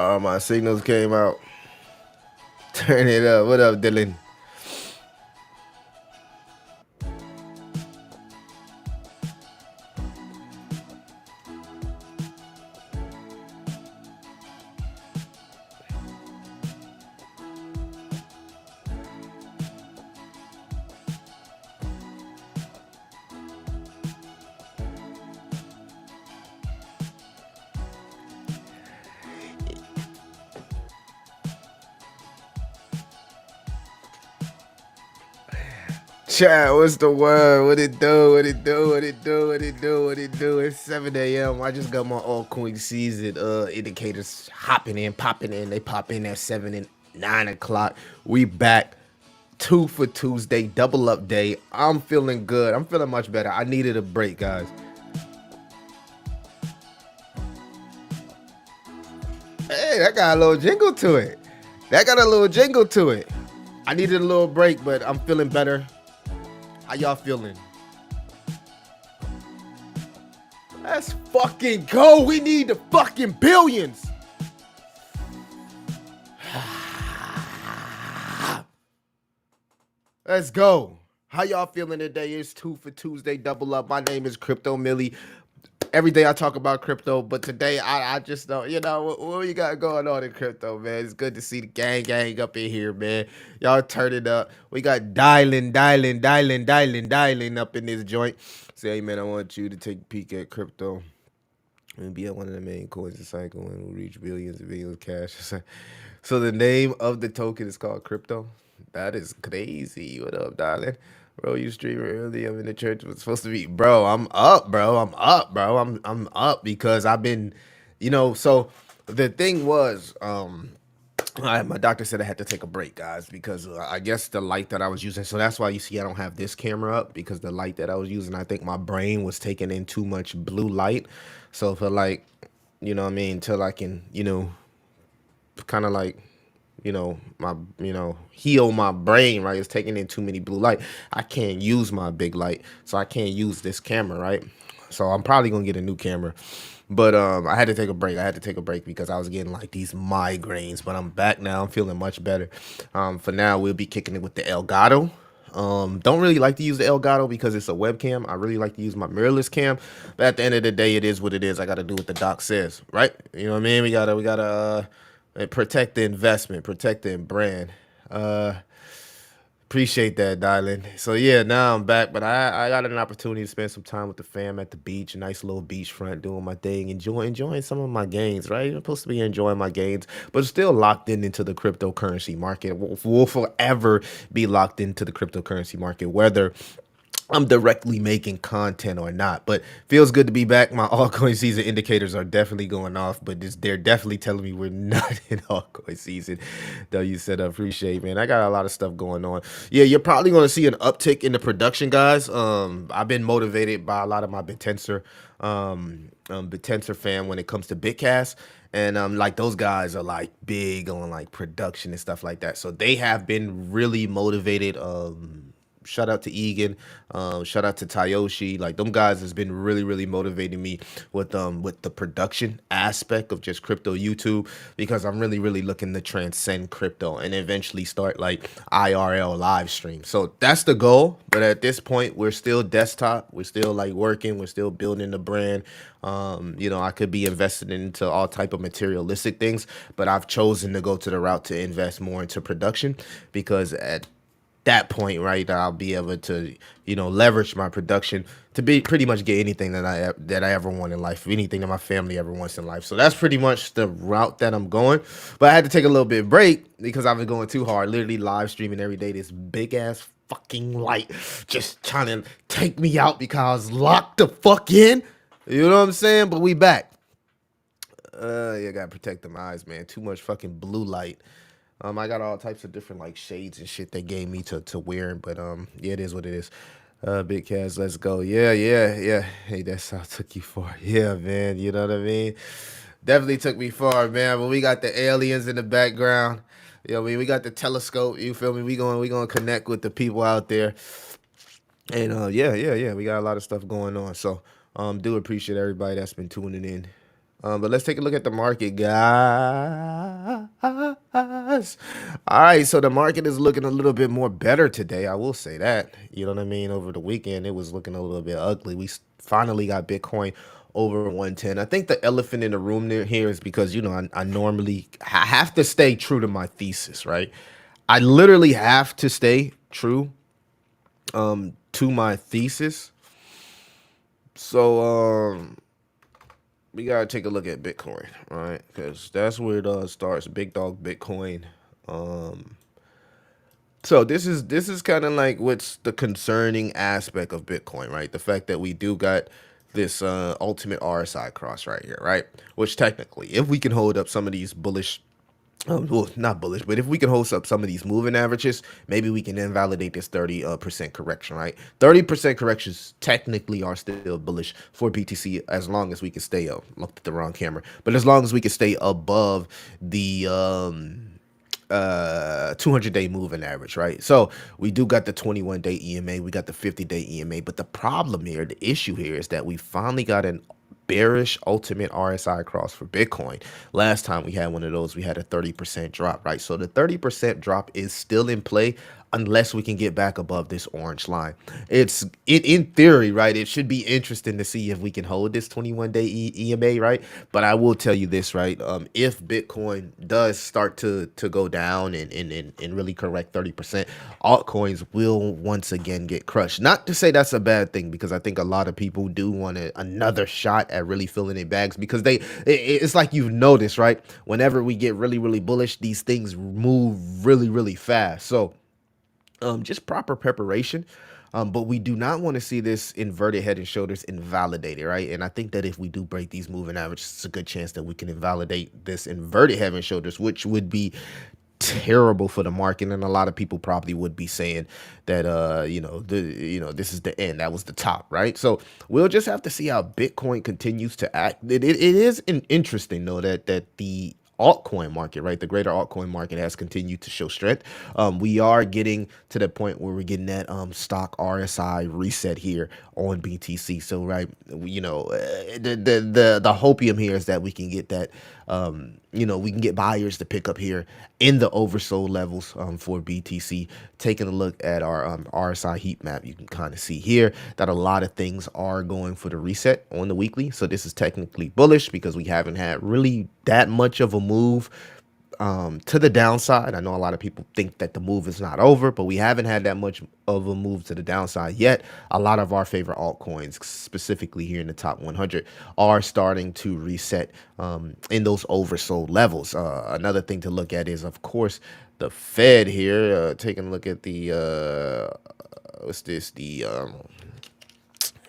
My signals came out. Turn it up. What up, Dylan? Chat, what's the word? What it do? What it do? What it do? What it do? What it do? It's 7 a.m. I just got my altcoin season indicators hopping in, popping in. They pop in at 7 and 9 o'clock. We back. Two for Tuesday, double up day. I'm feeling good. I'm feeling much better. I needed a break, guys. Hey, that got a little jingle to it. That got a little jingle to it. I needed a little break, but I'm feeling better. How y'all feeling? Let's fucking go. We need the fucking billions. Let's go. How y'all feeling today? It's 2 for Tuesday, double up. My name is Crypto Millie. Every day I talk about crypto, but today I just don't, what we got going on in crypto, man. It's good to see the gang up in here, man. Y'all turn it up. We got dialing up in this joint. Say, hey, man, I want you to take a peek at crypto and be at one of the main coins of cycle and we'll reach billions and billions of cash. So the name of the token is called crypto. That is crazy. What up, darling? Bro, you streaming early. I'm in the church. Was supposed to be, bro. I'm up, bro. I'm up because I've been, So the thing was, my doctor said I had to take a break, guys, because I guess the light that I was using. So that's why you see I don't have this camera up because the light that I was using, I think my brain was taking in too much blue light. So for like, what I mean, till I can, kind of like my heal my brain, right? It's taking in too many blue light. I can't use my big light, so I can't use this camera, right? So I'm probably gonna get a new camera, but I had to take a break. I had to take a break because I was getting like these migraines, but I'm back now. I'm feeling much better. For now, we'll be kicking it with the Elgato. Don't really like to use the Elgato because it's a webcam. I really like to use my mirrorless cam, but at the end of the day, it is what it is. I got to do what the doc says, right? You know what I mean? We gotta protect the investment, protect the brand. Uh, Appreciate that, darling. So yeah, now I'm back, but I got an opportunity to spend some time with the fam at the beach, a nice little beachfront, doing my thing, enjoying some of my gains. Right, I'm supposed to be enjoying my gains, but still locked into the cryptocurrency market. Will forever be locked into the cryptocurrency market, whether I'm directly making content or not, but feels good to be back. My altcoin season indicators are definitely going off, but they're definitely telling me we're not in altcoin season. Though you said I appreciate, man. I got a lot of stuff going on. Yeah, you're probably going to see an uptick in the production, guys. I've been motivated by a lot of my Bitensor fan when it comes to Bitcast. And like those guys are like big on like production and stuff like that. So they have been really motivated. Shout out to Egan, shout out to Tayoshi. Like them guys has been really motivating me with the production aspect of just crypto YouTube because I'm really looking to transcend crypto and eventually start like IRL live stream. So that's the goal. But at this point, we're still desktop. We're still like working. We're still building the brand. I could be invested into all type of materialistic things, but I've chosen to go to the route to invest more into production because at that point, right, I'll be able to, leverage my production to be pretty much get anything that I ever want in life, anything that my family ever wants in life. So that's pretty much the route that I'm going. But I had to take a little bit of break because I've been going too hard, literally live streaming every day. This big ass fucking light just trying to take me out because I was locked the fuck in. You know what I'm saying? But we back. You gotta protect them eyes, man. Too much fucking blue light. I got all types of different like shades and shit they gave me to wear, but yeah, it is what it is. Big Caz, let's go. Yeah. Hey, that's how I took you far. Yeah, man. You know what I mean? Definitely took me far, man. But we got the aliens in the background. We got the telescope. You feel me? We gonna connect with the people out there. And yeah. We got a lot of stuff going on. So do appreciate everybody that's been tuning in. But let's take a look at the market, guys. All right, so the market is looking a little bit more better today. I will say that. You know what I mean? Over the weekend, it was looking a little bit ugly. Finally got Bitcoin over 110. I think the elephant in the room here is because, I normally have to stay true to my thesis, right? I literally have to stay true to my thesis. So, we gotta take a look at Bitcoin, right? Because that's where it starts. Big dog Bitcoin. Um, so this is kind of like what's the concerning aspect of Bitcoin, right? The fact that we do got this ultimate RSI cross right here, right? Which technically, if we can hold up some of these bullish well, not bullish, but if we can hold up some of these moving averages, maybe we can invalidate this 30% correction, right? 30% corrections technically are still bullish for BTC as long as we can stay up. Looked at the wrong camera, but as long as we can stay above the 200-day moving average, right? So we do got the 21-day EMA, we got the 50-day EMA, but the problem here, the issue here is that we finally got an bearish ultimate RSI cross for Bitcoin. Last time we had one of those, we had a 30% drop, right? So the 30% drop is still in play unless we can get back above this orange line. In theory, right? It should be interesting to see if we can hold this 21-day EMA, right? But I will tell you this, right? If Bitcoin does start to go down and really correct 30%, altcoins will once again get crushed. Not to say that's a bad thing, because I think a lot of people do want another shot at really filling in bags, because it's like you've noticed, right? Whenever we get really, really bullish, these things move really, really fast. So just proper preparation. But we do not want to see this inverted head and shoulders invalidated, right? And I think that if we do break these moving averages, it's a good chance that we can invalidate this inverted head and shoulders, which would be terrible for the market. And a lot of people probably would be saying that this is the end, that was the top, right? So we'll just have to see how Bitcoin continues to act. It is interesting though that the altcoin market, right? The greater altcoin market has continued to show strength. We are getting to the point where we're getting that stock RSI reset here on BTC. So, right, the hopium here is that we can get that, we can get buyers to pick up here in the oversold levels for BTC. Taking a look at our RSI heat map, you can kind of see here that a lot of things are going for the reset on the weekly. So this is technically bullish because we haven't had really that much of a move to the downside. I know a lot of people think that the move is not over, but we haven't had that much of a move to the downside yet. A lot of our favorite altcoins, specifically here in the top 100, are starting to reset in those oversold levels. Another thing to look at is, of course, the Fed here. Taking a look at the what's this? The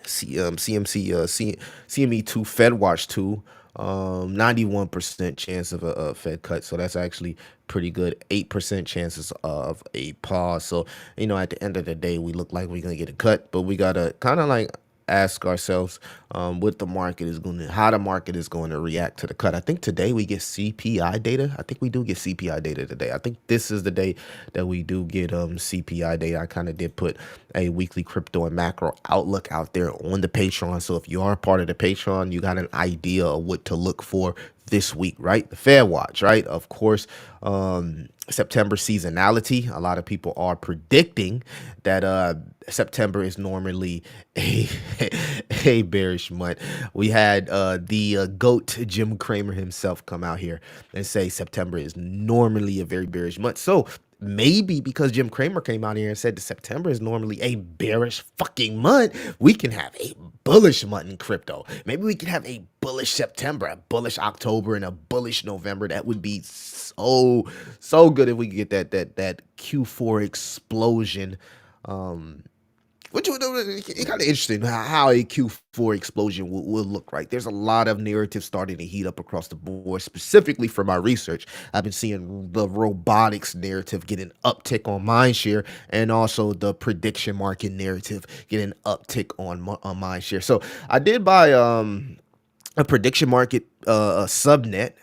CME2 Fed Watch 2, 91% chance of a Fed cut. So that's actually pretty good. 8% chances of a pause. So, at the end of the day, we look like we're going to get a cut, but we got to kind of like ask ourselves what the market is going to, how the market is going to react to the cut. I think today we get CPI data. I think we do get CPI data today. I think this is the day that we do get CPI data. I kind of did put a weekly crypto and macro outlook out there on the Patreon. So if you are part of the Patreon, you got an idea of what to look for this week, right? The Fed Watch, right? Of course, September seasonality. A lot of people are predicting that September is normally a bearish month. We had the GOAT Jim Cramer himself come out here and say September is normally a very bearish month. So maybe because Jim Cramer came out here and said that September is normally a bearish fucking month, we can have a bullish month in crypto. Maybe we can have a bullish September, a bullish October, and a bullish November. That would be so good if we could get that Q4 explosion. Which would it's kind of interesting how a Q4 explosion will look, right? There's a lot of narratives starting to heat up across the board. Specifically for my research, I've been seeing the robotics narrative get an uptick on mindshare, and also the prediction market narrative get an uptick on mindshare. So I did buy a prediction market subnet.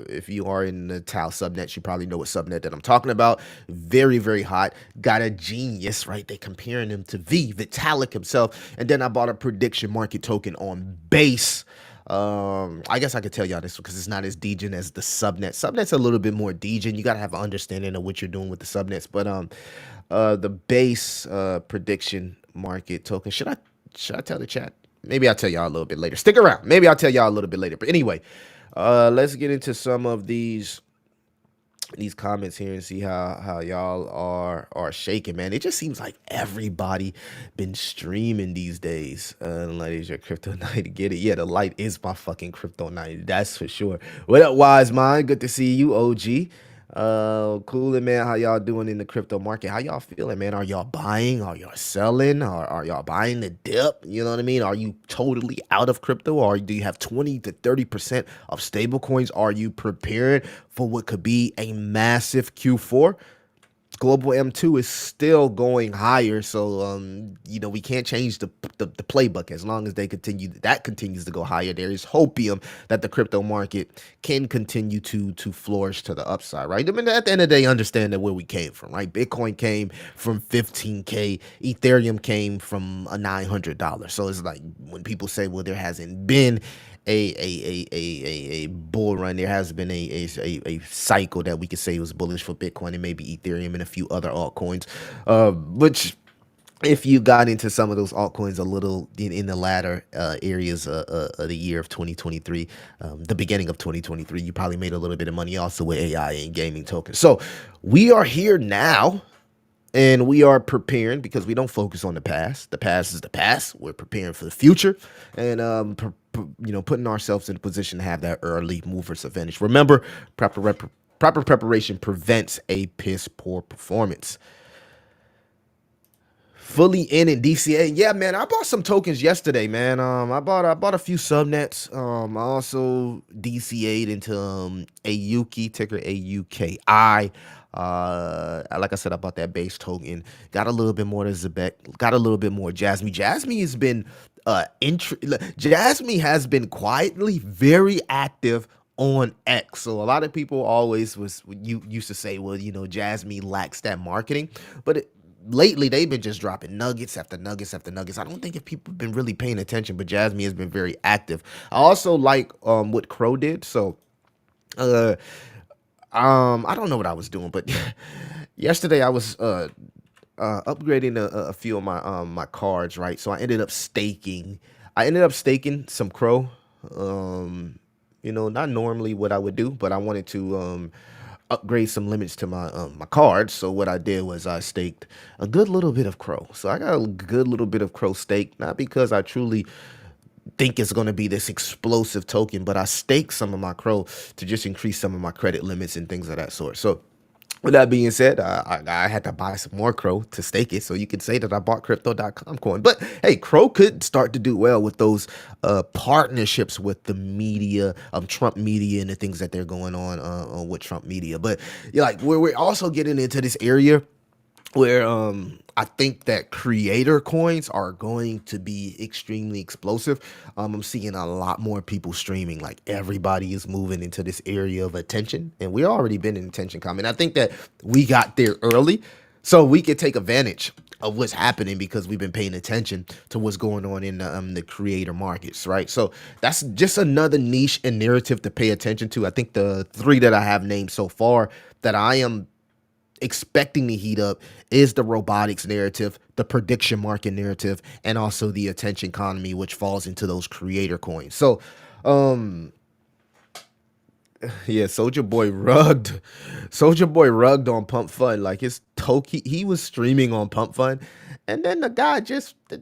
If you are in the Tau subnet, you probably know what subnet that I'm talking about. Very, very hot. Got a genius, right? They comparing him to Vitalik himself. And then I bought a prediction market token on base. I guess I could tell y'all this because it's not as degen as the subnet. Subnet's a little bit more degen. You gotta have an understanding of what you're doing with the subnets. But the base prediction market token. Should I tell the chat? Maybe I'll tell y'all a little bit later. Stick around. Maybe I'll tell y'all a little bit later. But anyway, let's get into some of these comments here and see how y'all are shaking, man. It just seems like everybody been streaming these days. The light is your crypto night. Get it? Yeah, the light is my fucking crypto night. That's for sure. What up, wise mind? Good to see you, OG. Coolin', man. How y'all doing in the crypto market? How y'all feeling, man? Are y'all buying? Are y'all selling? Are y'all buying the dip? You know what I mean? Are you totally out of crypto, or do you have 20 to 30% of stable coins? Are you preparing for what could be a massive Q4? Global M2 is still going higher, so we can't change the playbook as long as that continues to go higher. There is hopium that the crypto market can continue to flourish to the upside, right? I mean, at the end of the day, understand that where we came from, right? Bitcoin came from 15K, Ethereum came from a $900. So it's like when people say, well, there hasn't been a bull run. There has been a cycle that we could say was bullish for Bitcoin and maybe Ethereum and a few other altcoins, which if you got into some of those altcoins a little in the latter areas of the year of 2023, the beginning of 2023, you probably made a little bit of money also with AI and gaming tokens. So we are here now. And we are preparing because we don't focus on the past. The past is the past. We're preparing for the future, and putting ourselves in a position to have that early movers advantage. Remember, proper preparation prevents a piss poor performance. Fully in DCA. Yeah, man. I bought some tokens yesterday, man. I bought a few subnets. I also DCA'd into AUKI, ticker AUKI. Like I said, I bought that base token. Got a little bit more to Zebek. Got a little bit more Jasmine. Jasmine has been quietly very active on X. So a lot of people always used to say, well, Jasmine lacks that marketing, but lately they've been just dropping nuggets after nuggets after nuggets. I don't think if people have been really paying attention, but Jasmine has been very active. I also like what Crow did. So uh I don't know what I was doing, but yesterday I was upgrading a few of my cards, right? So I ended up staking. I ended up staking some Crow. Not normally what I would do, but I wanted to upgrade some limits to my cards. So what I did was I staked a good little bit of Crow. So I got a good little bit of Crow staked, not because I truly think it's going to be this explosive token, but I staked some of my Crow to just increase some of my credit limits and things of that sort. So with that being said, I had to buy some more Crow to stake it. So you could say that I bought crypto.com coin. But hey, Crow could start to do well with those partnerships with the media, Trump media, and the things that they're going on with Trump media. But like we're also getting into this area where I think that creator coins are going to be extremely explosive. I'm seeing a lot more people streaming. Like everybody is moving into this area of attention, and we already been in attention comment. I think that we got there early, so we could take advantage of what's happening because we've been paying attention to what's going on in the creator markets, right? So that's just another niche and narrative to pay attention to. I think the three that I have named so far that I am expecting to heat up is the robotics narrative, the prediction market narrative, and also the attention economy, which falls into those creator coins. So, yeah, Soldier Boy rugged on Pump Fun. Like his token, he was streaming on Pump Fun, and then the guy just, I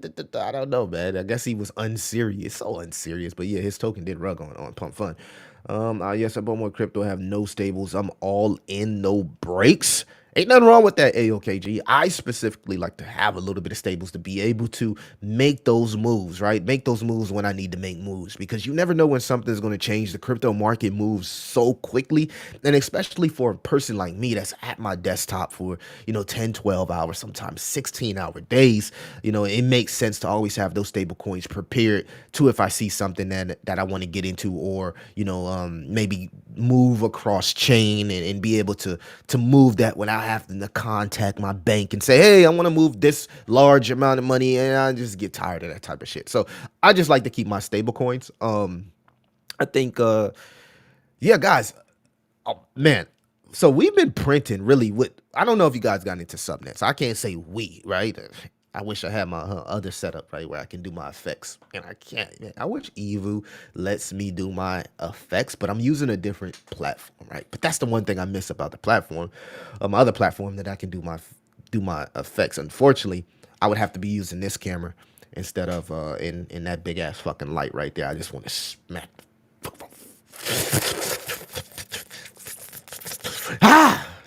don't know, man. I guess he was unserious, so unserious. But yeah, his token did rug on Pump Fun. Yes, I bought more crypto. I have no stables. I'm all in, no breaks. Ain't nothing wrong with that, AOKG. I specifically like to have a little bit of stables to be able to make those moves, right? Make those moves when I need to make moves because you never know when something's going to change. The crypto market moves so quickly. And especially for a person like me that's at my desktop for, 10, 12 hours, sometimes 16-hour days, it makes sense to always have those stable coins prepared to if I see something that I want to get into or, maybe move across chain and be able to move that without having to contact my bank and say, hey, I want to move this large amount of money, and I just get tired of that type of shit. So I just like to keep my stable coins. I think yeah, guys, oh man. So we've been printing really with I don't know if you guys got into subnets. I can't say we, right? I wish I had my other setup, right, where I can do my effects. And I can't. Man, I wish Evu lets me do my effects, but I'm using a different platform, right? But that's the one thing I miss about the platform. My other platform that I can do my effects. Unfortunately, I would have to be using this camera instead of in that big ass fucking light right there. I just want to smack.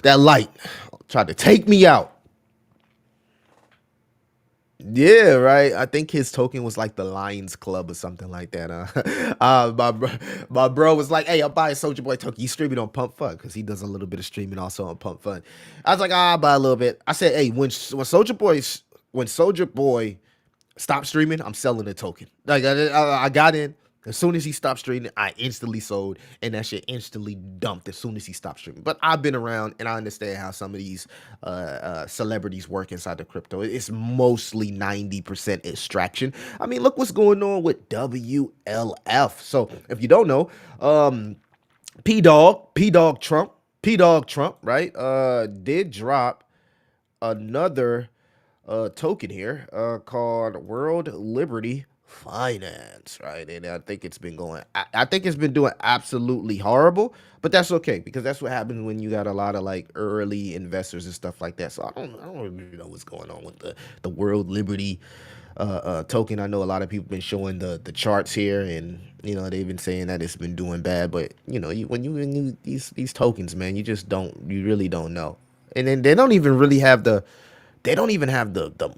That light tried to take me out. Yeah, right. I think his token was like the Lions Club or something like that. My bro was like, "Hey, I'll buy a Soldier Boy token. You streaming on Pump Fun because he does a little bit of streaming also on Pump Fun." I was like, I'll buy a little bit." I said, "Hey, when Soldier Boy stop streaming, I'm selling the token." Like I got in. As soon as he stopped streaming, I instantly sold, and that shit instantly dumped as soon as he stopped streaming. But I've been around, and I understand how some of these celebrities work inside the crypto. It's mostly 90% extraction. I mean, look what's going on with WLF. So if you don't know, P Dog Trump, right? Did drop another token here called World Liberty Finance, right? And I think it's been doing absolutely horrible, but that's okay because that's what happens when you got a lot of like early investors and stuff like that. So I don't really know what's going on with the World Liberty token. I know a lot of people been showing the charts here, and they've been saying that it's been doing bad. But when you these tokens, man, you really don't know. And then they don't even have the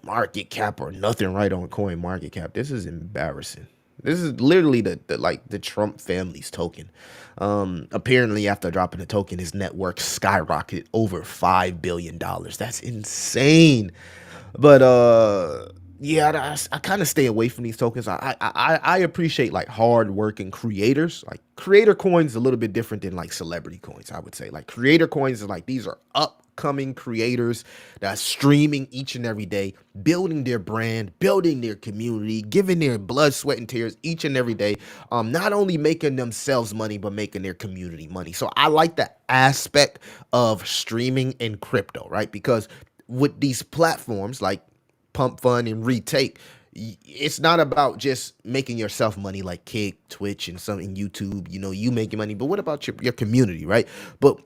market cap or nothing right on coin market cap. This is embarrassing. This is literally the Trump family's token. Apparently after dropping the token, his net worth skyrocketed over $5 billion. That's insane. But yeah, I kind of stay away from these tokens. I appreciate like hard working creators. Like creator coins a little bit different than like celebrity coins, I would say. Like creator coins is like these are upcoming creators that are streaming each and every day, building their brand, building their community, giving their blood, sweat, and tears each and every day. Not only making themselves money, but making their community money. So I like the aspect of streaming in crypto, right? Because with these platforms like Pump Fun and Retake, it's not about just making yourself money like Kick, Twitch, and some in YouTube. You making money, but what about your community, right? But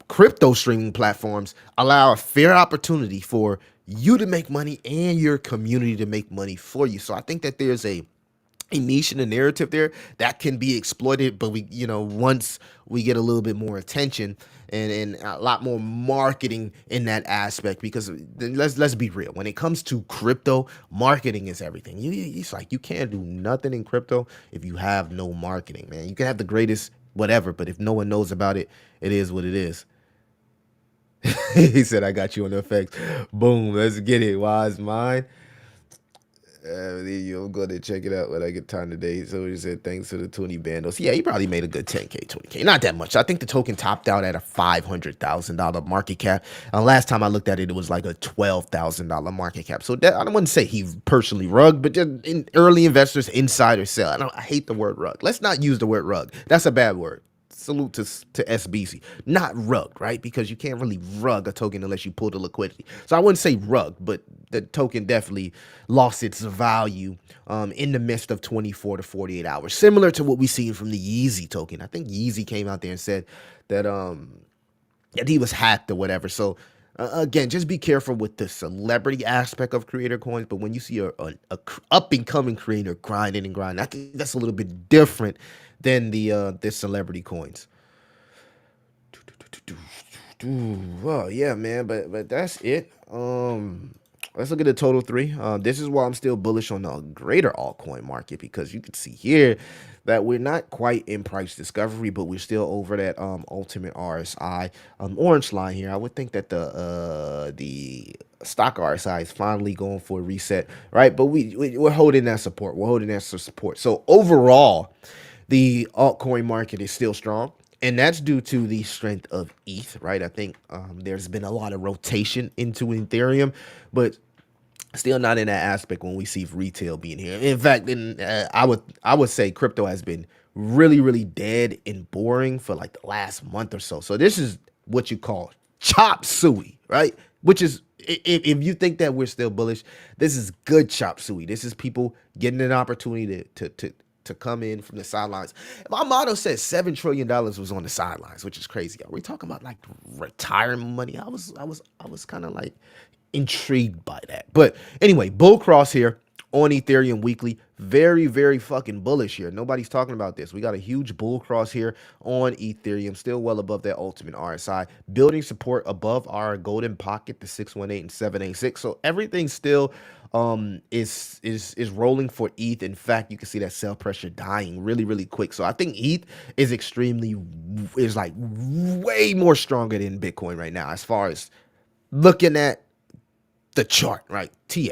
crypto streaming platforms allow a fair opportunity for you to make money and your community to make money for you. So I think that there's a niche and a narrative there that can be exploited, but once we get a little bit more attention and a lot more marketing in that aspect, because let's be real, when it comes to crypto, marketing is everything. It's like you can't do nothing in crypto if you have no marketing, man. You can have the greatest whatever, but if no one knows about it, it is what it is. He said, "I got you on the effects." Boom, let's get it. Wise mine. You'll go to check it out when I get time today. So he said, "Thanks for the 20 bandos." Yeah, he probably made a good 10K, 20K. Not that much. I think the token topped out at a $500,000 market cap. Last time I looked at it, it was like a $12,000 market cap. So that, I don't want to say he personally rugged, but just early investors, insider sell. I hate the word rug. Let's not use the word rug. That's a bad word. Salute to SBC, not rug, right? Because you can't really rug a token unless you pull the liquidity. So I wouldn't say rug, but the token definitely lost its value in the midst of 24 to 48 hours, similar to what we seen from the Yeezy token. I think Yeezy came out there and said that he was hacked or whatever. So again, just be careful with the celebrity aspect of creator coins. But when you see a up and coming creator grinding and grinding, I think that's a little bit different than the celebrity coins. Ooh, well, yeah, man, but that's it. Let's look at the total three. This is why I'm still bullish on the greater altcoin market because you can see here that we're not quite in price discovery, but we're still over that ultimate RSI orange line here. I would think that the stock RSI is finally going for a reset, right? But we're holding that support. We're holding that support. So overall, the altcoin market is still strong. And that's due to the strength of ETH, right? I think there's been a lot of rotation into Ethereum, but still not in that aspect when we see retail being here. In fact, I would say crypto has been really dead and boring for like the last month or so. So this is what you call chop suey, right? Which is if you think that we're still bullish, this is good chop suey. This is people getting an opportunity to come in from the sidelines. My motto says $7 trillion was on the sidelines, which is crazy. Are we talking about like retirement money? I was kind of like intrigued by that. But anyway, bull cross here on Ethereum weekly. Very fucking bullish here. Nobody's talking about this. We got a huge bull cross here on Ethereum, still well above that ultimate RSI, building support above our golden pocket, the 618 and 786. So everything still is rolling for ETH. In fact, you can see that sell pressure dying really quick. So I think ETH is like way more stronger than Bitcoin right now as far as looking at the chart, right? TA.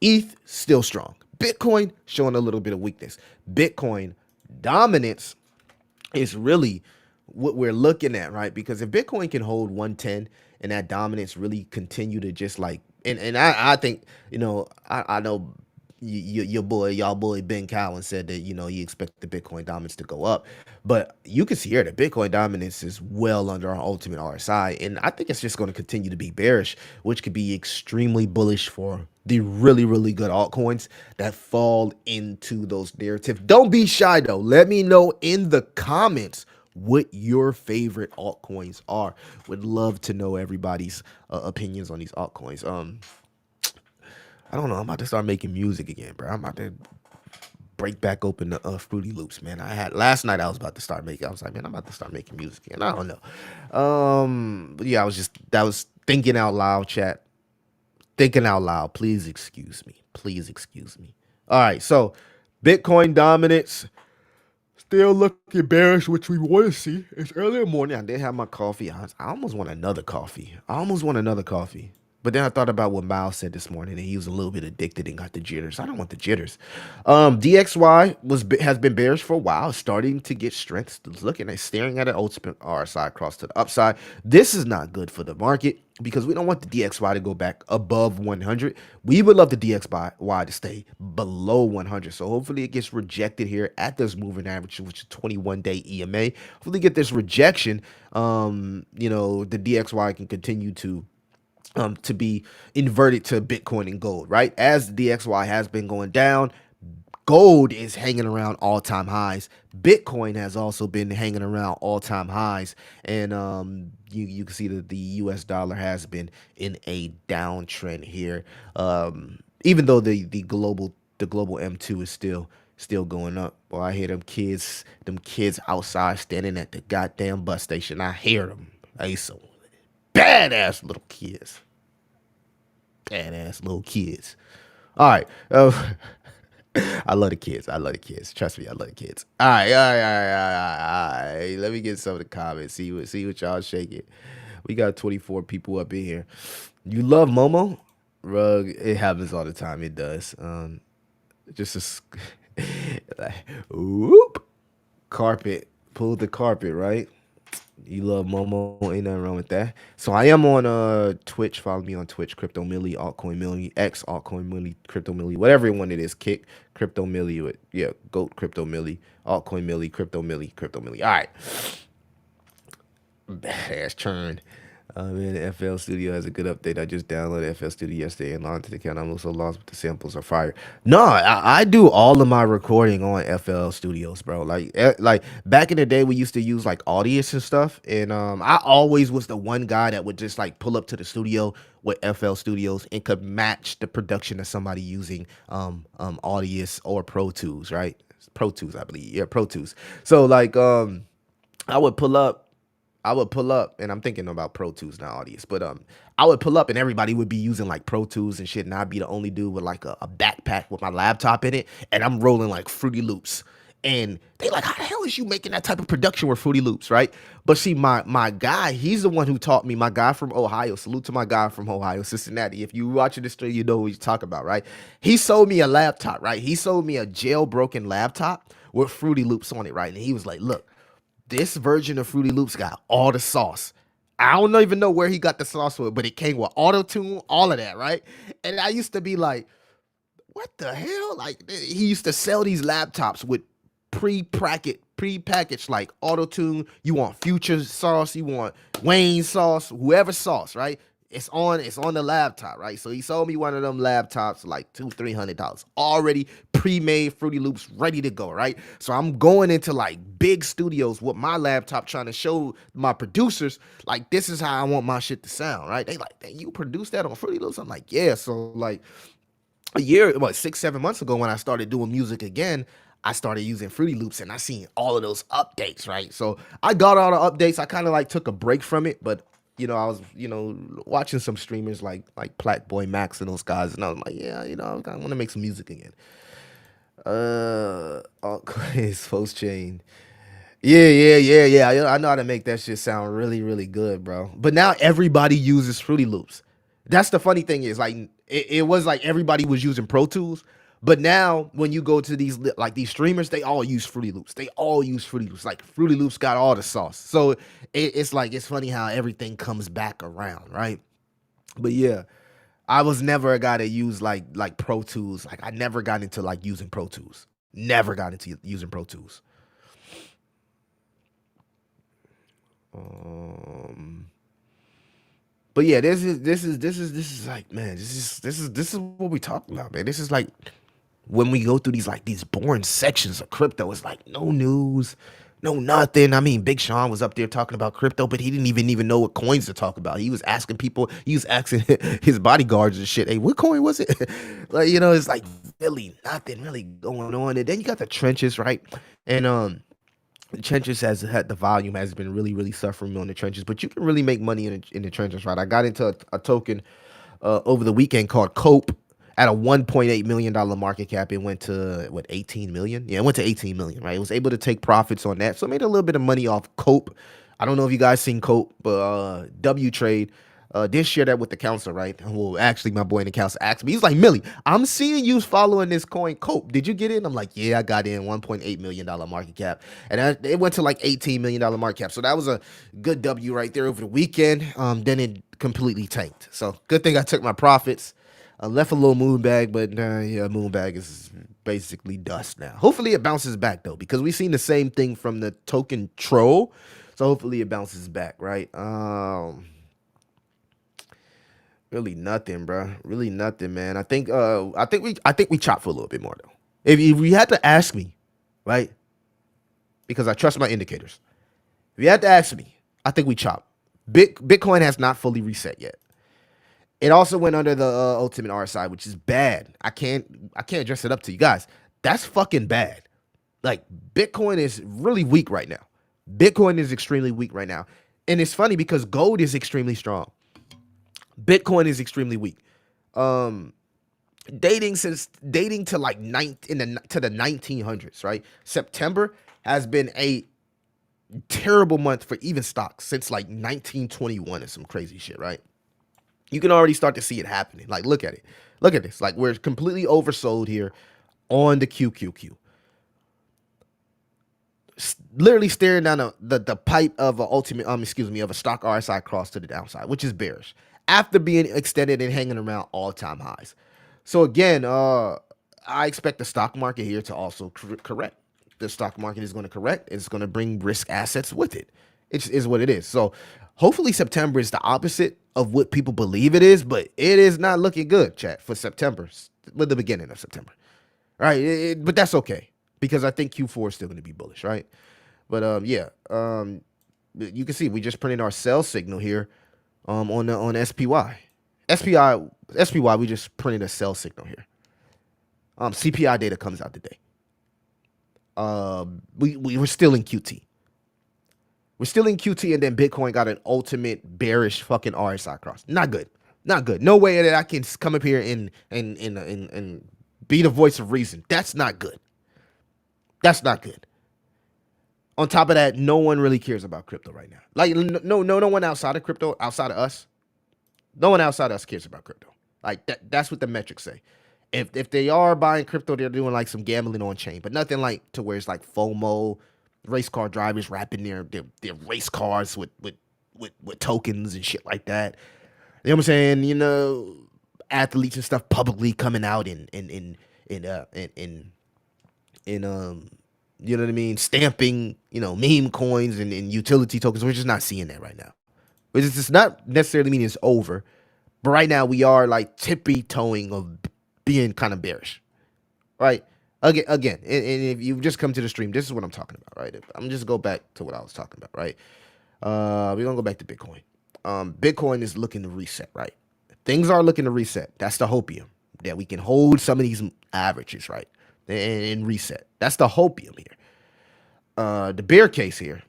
ETH still strong. Bitcoin showing a little bit of weakness. Bitcoin dominance is really what we're looking at, right? Because if Bitcoin can hold 110 and that dominance really continue to just like, and I think, I know y'all boy Ben Cowan said that, you expect the Bitcoin dominance to go up. But you can see here that Bitcoin dominance is well under our ultimate RSI. And I think it's just going to continue to be bearish, which could be extremely bullish for the really good altcoins that fall into those narratives. Don't be shy though. Let me know in the comments what your favorite altcoins are. Would love to know everybody's opinions on these altcoins. I don't know. I'm about to start making music again, bro. I'm about to break back open the Fruity Loops, man. I had last night. I was about to start making. I was like, man, I'm about to start making music again. I don't know. But yeah, that was thinking out loud, chat. Thinking out loud. Please excuse me. Please excuse me. All right, so Bitcoin dominance still looking bearish, which we want to see. It's early in the morning. I did have my coffee. I almost want another coffee. But then I thought about what Miles said this morning, and he was a little bit addicted and got the jitters. I don't want the jitters. DXY has been bearish for a while, starting to get strength. Looking at staring at an ultimate RSI across to the upside. This is not good for the market because we don't want the DXY to go back above 100. We would love the DXY to stay below 100. So hopefully it gets rejected here at this moving average, which is 21-day EMA. Hopefully get this rejection. The DXY can continue to be inverted to Bitcoin and gold, right? As the DXY has been going down, gold is hanging around all-time highs. Bitcoin has also been hanging around all-time highs, and you can see that the U.S. dollar has been in a downtrend here. Even though the global M2 is still going up. Boy, I hear them kids outside standing at the goddamn bus station. I hear them. They so badass little kids. Badass little kids. All right. I love the kids. I love the kids. Trust me, I love the kids. All right. Let me get some of the comments. See what y'all shaking. We got 24 people up in here. You love Momo? Rug, it happens all the time. It does. Just like, whoop. Carpet. Pull the carpet, right? You love Momo, ain't nothing wrong with that. So I am on Twitch. Follow me on Twitch, Crypto Millie, Altcoin Millie, X Altcoin Millie, Crypto Millie, whatever one it is. Kick Crypto Millie with Goat Crypto Millie, Altcoin Millie, Crypto Millie, Crypto Millie. All right, badass churn. Man, the FL Studio has a good update. I just downloaded FL Studio yesterday and logged into the account. I'm so lost, but the samples are fire. No, I do all of my recording on FL Studios, bro. Like back in the day, we used to use like Audius and stuff, and I always was the one guy that would just like pull up to the studio with FL Studios and could match the production of somebody using Audius or Pro Tools, right? Pro Tools, I believe. Yeah, Pro Tools. So like I would pull up. I would pull up, and I'm thinking about Pro Tools now, audience, but I would pull up, and everybody would be using like Pro Tools and shit, and I'd be the only dude with like a backpack with my laptop in it, and I'm rolling like Fruity Loops, and they like, how the hell is you making that type of production with Fruity Loops, right? But see, my guy, he's the one who taught me. My guy from Ohio, salute to my guy from Ohio, Cincinnati. If you watching this stream, you know what you talk about, right? He sold me a laptop, right? He sold me a jailbroken laptop with Fruity Loops on it, right? And he was like, look, this version of Fruity Loops got all the sauce. I don't even know where he got the sauce with, but it came with auto tune, all of that, right? And I used to be like, what the hell? Like he used to sell these laptops with pre-packaged like auto tune. You want Future sauce, you want Wayne sauce, whoever sauce, right? It's on the laptop, right? So he sold me one of them laptops for like $200-300, already pre-made Fruity Loops, ready to go, right? So I'm going into like big studios with my laptop, trying to show my producers like this is how I want my shit to sound, right? They like, you produced that on Fruity Loops? I'm like, yeah. So like a year, 6-7 months ago, when I started doing music again, I started using Fruity Loops, and I seen all of those updates, right? So I got all the updates. I kind of like took a break from it, but I was watching some streamers like Platt Boy Max and those guys, and I was like, yeah, I want to make some music again. Altcoins, post chain. Yeah. I know how to make that shit sound really, really good, bro. But now everybody uses Fruity Loops. That's the funny thing is like it was like everybody was using Pro Tools, but now when you go to these streamers, they all use Fruity Loops. They all use Fruity Loops. Like Fruity Loops got all the sauce. So it's like it's funny how everything comes back around, right? But yeah, I was never a guy that used like Pro Tools. Like I never got into like using Pro Tools. Never got into using Pro Tools. Um, but yeah, this is like, man, this is what we talking about, man. This is like when we go through these boring sections of crypto. It's like no news, no nothing. I mean, Big Sean was up there talking about crypto, but he didn't even know what coins to talk about. He was asking people, he was asking his bodyguards and shit, hey, what coin was it? Like, it's like really nothing really going on. And then you got the trenches, right? And the trenches has had the volume has been really, really suffering on the trenches, but you can really make money in the trenches, right? I got into a token over the weekend called Cope at a $1.8 million market cap. It went to what, 18 million? Yeah, it went to 18 million, right? It was able to take profits on that, so I made a little bit of money off Cope. I don't know if you guys seen Cope, but W Trade did share that with the council, right? Well, actually, my boy in the council asked me. He's like, Millie, I'm seeing you following this coin Cope. Did you get in? I'm like, yeah, I got in. $1.8 million market cap, and it went to like $18 million market cap. So that was a good W right there over the weekend. Then it completely tanked. So good thing I took my profits. I left a little moon bag, but yeah, moon bag is basically dust now. Hopefully it bounces back though, because we've seen the same thing from the token Troll. So hopefully it bounces back, right? Really nothing, bro. Really nothing, man. I think we chopped for a little bit more though. If you had to ask me, right? Because I trust my indicators. If you had to ask me, I think we chopped. Bitcoin has not fully reset yet. It also went under the ultimate RSI, which is bad. I can't dress it up to you guys. That's fucking bad. Like Bitcoin is really weak right now. Bitcoin is extremely weak right now. And it's funny because gold is extremely strong. Bitcoin is extremely weak. Um, dating to like to the 1900s, right? September has been a terrible month for even stocks since like 1921 and some crazy shit, right? You can already start to see it happening. Like, look at it. Look at this. Like, we're completely oversold here on the QQQ. Literally staring down the pipe of a ultimate, of a stock RSI cross to the downside, which is bearish after being extended and hanging around all-time highs. So again, I expect the stock market here to also correct. The stock market is going to correct. It's going to bring risk assets with it. It is what it is. So hopefully September is the opposite of what people believe it is, but it is not looking good, chat, for September, with the beginning of September. Right? But that's okay, because I think Q4 is still going to be bullish, right? But yeah, you can see we just printed our sell signal here on SPY. SPY, we just printed a sell signal here. CPI data comes out today. We were still in QT. We're still in QT, and then Bitcoin got an ultimate bearish fucking RSI cross. Not good. Not good. No way that I can come up here and be the voice of reason. That's not good. That's not good. On top of that, no one really cares about crypto right now. Like no one outside of crypto, outside of us, no one outside of us cares about crypto. Like that's what the metrics say. If they are buying crypto, they're doing like some gambling on chain, but nothing like to where it's like FOMO, race car drivers wrapping their race cars with tokens and shit like that. You know what I'm saying? You know, athletes and stuff publicly coming out in you know what I mean, stamping, you know, meme coins and utility tokens. We're just not seeing that right now. Which is just not necessarily meaning it's over, but right now we are like tippy toeing of being kind of bearish, right? Again, and if you just come to the stream, this is what I'm talking about, right? I'm just go back to what I was talking about, right? We're gonna go back to Bitcoin. Bitcoin is looking to reset, right? Things are looking to reset. That's the hopium that we can hold some of these averages, right, and reset. That's the hopium here. The bear case here.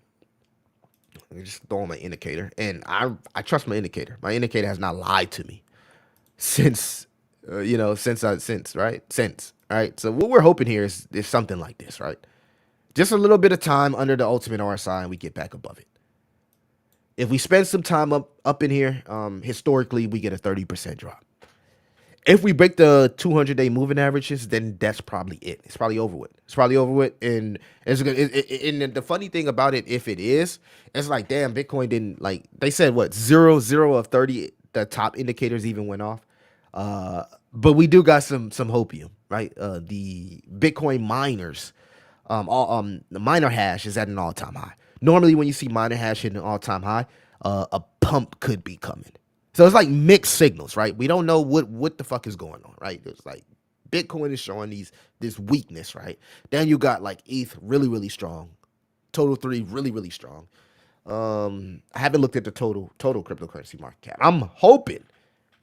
Let me just throw on my indicator, and I trust my indicator. My indicator has not lied to me since since right. So what we're hoping here is something like this, right? Just a little bit of time under the ultimate RSI, and we get back above it. If we spend some time up in here, historically we get a 30% drop. If we break the 200-day moving averages, then that's probably it. It's probably over with. It's probably over with. And it's good. And the funny thing about it, if it is, it's like, damn, Bitcoin didn't, like, they said what, 0 of 30, the top indicators even went off. But we do got some hopium, right? The Bitcoin miners, the miner hash is at an all-time high. Normally, when you see miner hash hitting an all-time high, a pump could be coming. So it's like mixed signals, right? We don't know what the fuck is going on, right? It's like Bitcoin is showing this weakness, right? Then you got like ETH really, really strong. Total 3 really, really strong. I haven't looked at the total cryptocurrency market cap. I'm hoping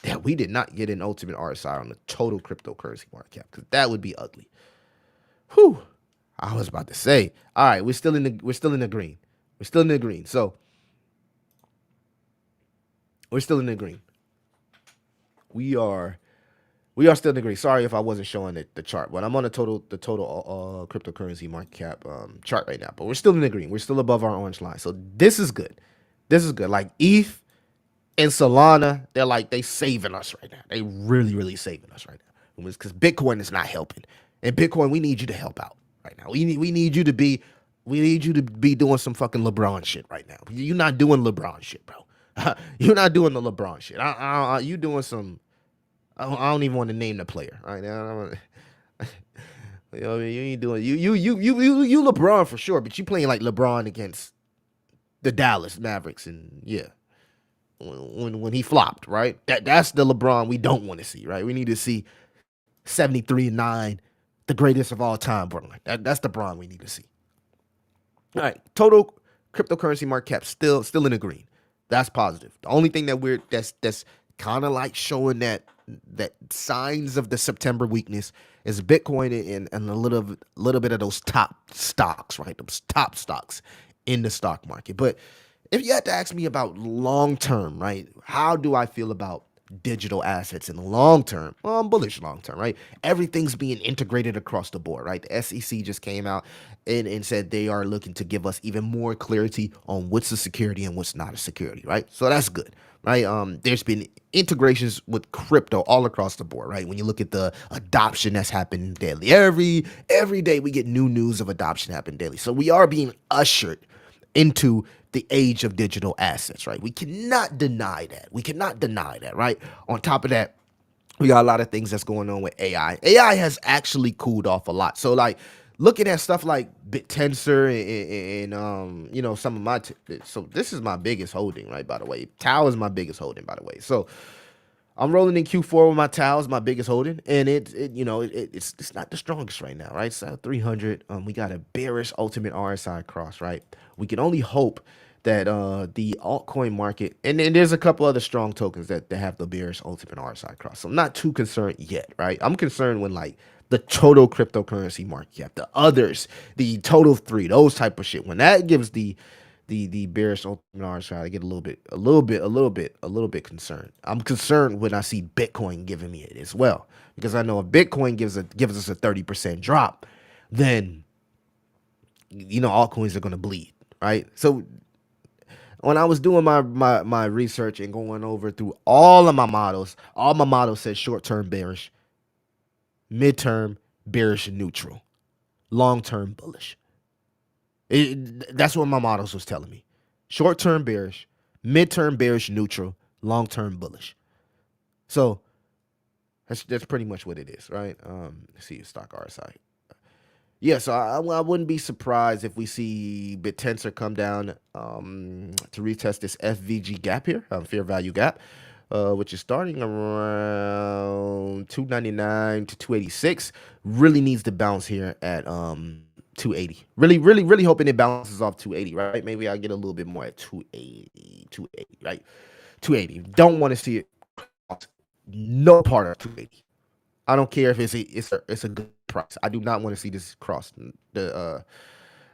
that we did not get an ultimate RSI on the total cryptocurrency market cap, because that would be ugly. Whew. I was about to say, all right, we're still in the green. We're still in the green. So we're still in the green. We are still in the green. Sorry if I wasn't showing the chart, but I'm on the total cryptocurrency market cap chart right now. But we're still in the green. We're still above our orange line. So this is good. This is good. Like ETH and Solana, they saving us right now. They really, really saving us right now. Because Bitcoin is not helping. And Bitcoin, we need you to help out right now. We need you to be doing some fucking LeBron shit right now. You're not doing LeBron shit, bro. You're not doing the LeBron shit. You doing some. I don't even want to name the player right now. You know what I mean? You ain't doing you LeBron for sure, but you playing like LeBron against the Dallas Mavericks, and yeah, when he flopped, right? That's the LeBron we don't want to see, right? We need to see 73-9, the greatest of all time, bro. That's the Bron we need to see. All right, total cryptocurrency market cap still in the green. That's positive. The only thing that's kind of like showing that signs of the September weakness is Bitcoin and a little bit of those top stocks, right? Those top stocks in the stock market. But if you had to ask me about long term, right? How do I feel about digital assets in the long term? Well, I'm bullish long term, right? Everything's being integrated across the board, right? The SEC just came out and said they are looking to give us even more clarity on what's a security and what's not a security, right? So that's good, right? There's been integrations with crypto all across the board, right? When you look at the adoption that's happening daily, every day we get new news of adoption happening daily. So we are being ushered into the age of digital assets, right? We cannot deny that, right? On top of that, we got a lot of things that's going on with AI. AI has actually cooled off a lot. So like looking at stuff like BitTensor and some of my so this is my biggest holding, right? By the way, Tau is my biggest holding, by the way. So I'm rolling in Q4 with my Tau, my biggest holding, and it's not the strongest right now, right? So 300, we got a bearish ultimate RSI cross, right? We can only hope that the altcoin market, and there's a couple other strong tokens that have the bearish ultimate RSI cross. So I'm not too concerned yet, right? I'm concerned when like the total cryptocurrency market cap, the others, the total 3, those type of shit, when that gives the the bearish ultimate arbitrage, I get a little bit concerned. I'm concerned when I see Bitcoin giving me it as well, because I know if Bitcoin gives us a 30% drop, then altcoins are gonna bleed, right? So when I was doing my research and going over through all my models said short term bearish, midterm bearish and neutral, long term bullish. That's what my models was telling me. Short term bearish, midterm bearish neutral, long term bullish. So that's pretty much what it is, right? Let's see stock RSI. Yeah, so I wouldn't be surprised if we see BitTensor come down to retest this FVG gap here, fair value gap, which is starting around 299 to 286. Really needs to bounce here at 280. Really hoping it bounces off 280, right? Maybe I'll get a little bit more at 280, right? 280. Don't want to see it cross no part of 280. I don't care if it's a good price. I do not want to see this cross the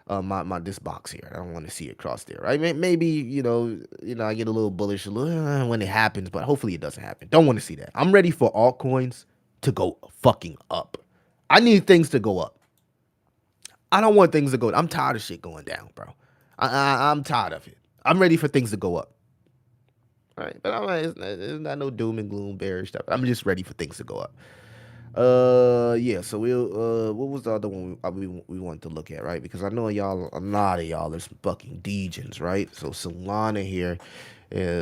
my this box here. I don't want to see it cross there. Right? Maybe I get a little bullish when it happens, but hopefully it doesn't happen. Don't want to see that. I'm ready for altcoins to go fucking up. I need things to go up. I don't want things to go. I'm tired of shit going down, bro. I'm tired of it. I'm ready for things to go up. All right, but it's not no doom and gloom bearish stuff. I'm just ready for things to go up. Yeah. So what was the other one we wanted to look at, right? Because I know a lot of y'all are some fucking degens, right? So Solana here,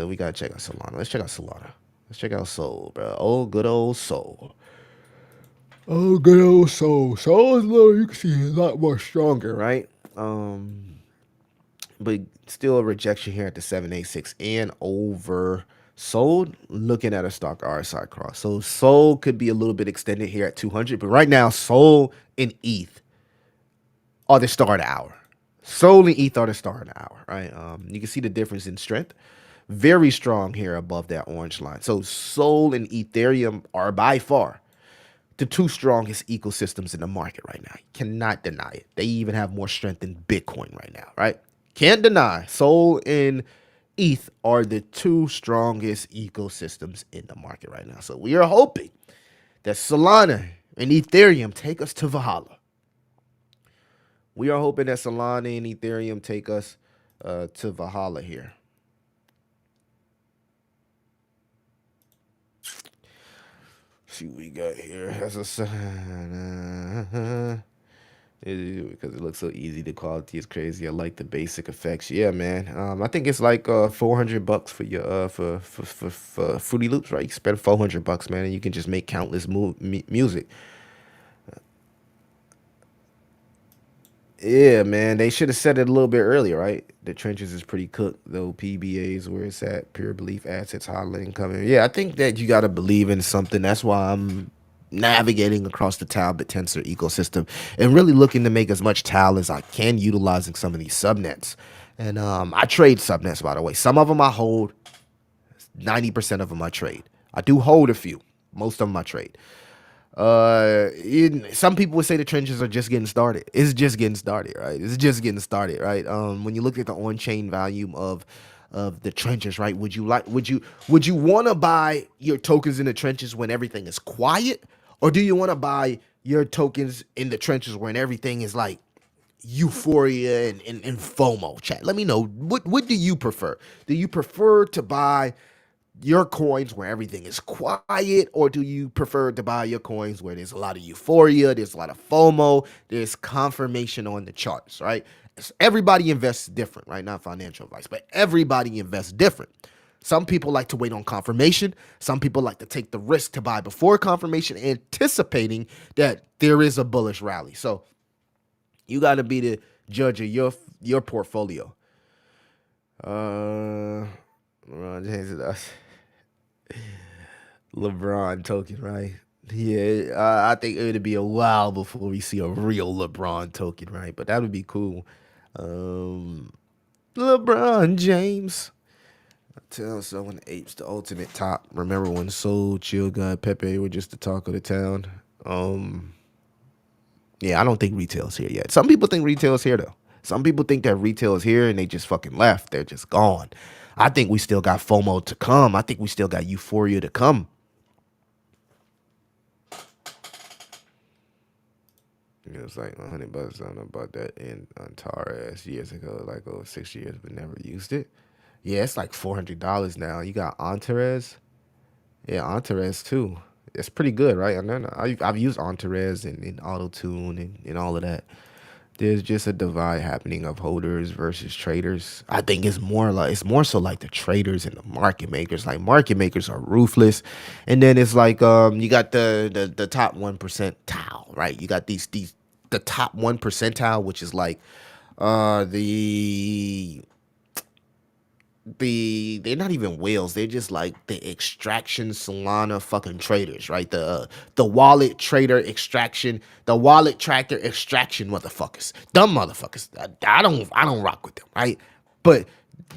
we gotta check out Solana. Let's check out Solana. Let's check out Sol, bro. Oh, good old Sol. Oh, good old Sol. Sol is you can see a lot more stronger, right? But still a rejection here at the 786 and over sold. Looking at a stock RSI cross, so Sol could be a little bit extended here at 200, but right now Sol and ETH are the star of the hour. Sol and ETH are the star of the hour, right? You can see the difference in strength. Very strong here above that orange line. So Sol and Ethereum are by far the two strongest ecosystems in the market right now. You cannot deny it. They even have more strength than Bitcoin right now, right? Can't deny. Sol and ETH are the two strongest ecosystems in the market right now. So we are hoping that Solana and Ethereum take us to Valhalla. We are hoping that Solana and Ethereum take us to Valhalla here. See what we got here as a sign. Because it looks so easy. The quality is crazy. I like the basic effects. Yeah, man. I think it's like $400 for your for Fruity Loops, right? You spend $400, man, and you can just make countless music. Yeah, man. They should have said it a little bit earlier, right? The trenches is pretty cooked, though. PBAs where it's at. Pure belief assets highlighting coming. Yeah, I think that you got to believe in something. That's why I'm navigating across the Talbot Tensor ecosystem and really looking to make as much TAL as I can, utilizing some of these subnets. And I trade subnets, by the way. Some of them I hold. 90% of them I trade. I do hold a few. Most of them I trade. Some people would say the trenches are just getting started. It's just getting started, right? It's just getting started, right? When you look at the on-chain volume of the trenches, right? Would you want to buy your tokens in the trenches when everything is quiet, or do you want to buy your tokens in the trenches when everything is like euphoria and FOMO? Chat. Let me know. What do you prefer? Do you prefer to buy your coins where everything is quiet, or do you prefer to buy your coins where there's a lot of euphoria, there's a lot of FOMO, there's confirmation on the charts, right? Everybody invests different, right? Not financial advice, but everybody invests different. Some people like to wait on confirmation. Some people like to take the risk to buy before confirmation, anticipating that there is a bullish rally. So you got to be the judge of your portfolio. LeBron James is us. LeBron token, right? Yeah, I think it would be a while before we see a real LeBron token, right? But that would be cool. Um, LeBron James. Tell someone apes the ultimate top. Remember when Soul, Chill God, Pepe were just the talk of the town? Yeah, I don't think retail's here yet. Some people think retail's here though. Some people think that retail is here and they just fucking left. They're just gone. I think we still got FOMO to come. I think we still got euphoria to come. It was like $100. I don't know about that in Antares years ago, like over 6 years, but never used it. Yeah, it's like $400 now. You got Antares. Yeah, Antares too. It's pretty good, right? I know. I've used Antares and Auto Tune and all of that. There's just a divide happening of holders versus traders. I think it's more so like the traders and the market makers. Like market makers are ruthless, and then it's like you got the top 1%, right? You got these the top 1%, which is like the they're not even whales. They're just like the extraction Solana fucking traders, right? The wallet trader extraction, the wallet tracker extraction motherfuckers, dumb motherfuckers. I don't rock with them, right? But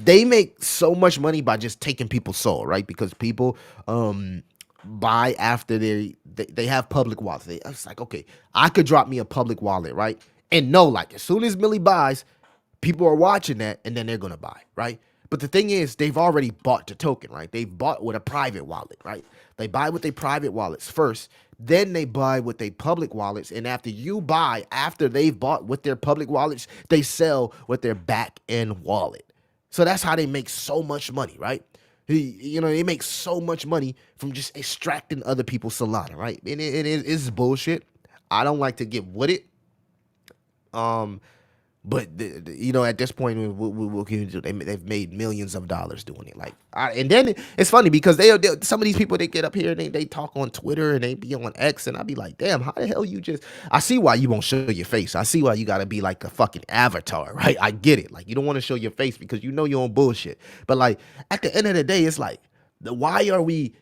they make so much money by just taking people's soul, right? Because people buy after they have public wallets. It's like, okay, I could drop me a public wallet, right? And no, like as soon as Millie buys, people are watching that and then they're gonna buy, right? But the thing is, they've already bought the token, right? They've bought with a private wallet, right? They buy with their private wallets first, then they buy with their public wallets, and after you buy, after they've bought with their public wallets, they sell with their back end wallet. So that's how they make so much money, right? They make so much money from just extracting other people's Solana, right? And it's bullshit. I don't like to get with it. Um, but at this point, what can you do? They've made millions of dollars doing it. Like, and then it's funny because some of these people, they get up here and they talk on Twitter and they be on X, and I be like, damn, how the hell you just? I see why you won't show your face. I see why you gotta be like a fucking avatar, right? I get it. Like, you don't want to show your face because you know you're on bullshit. But like at the end of the day, it's like, why are we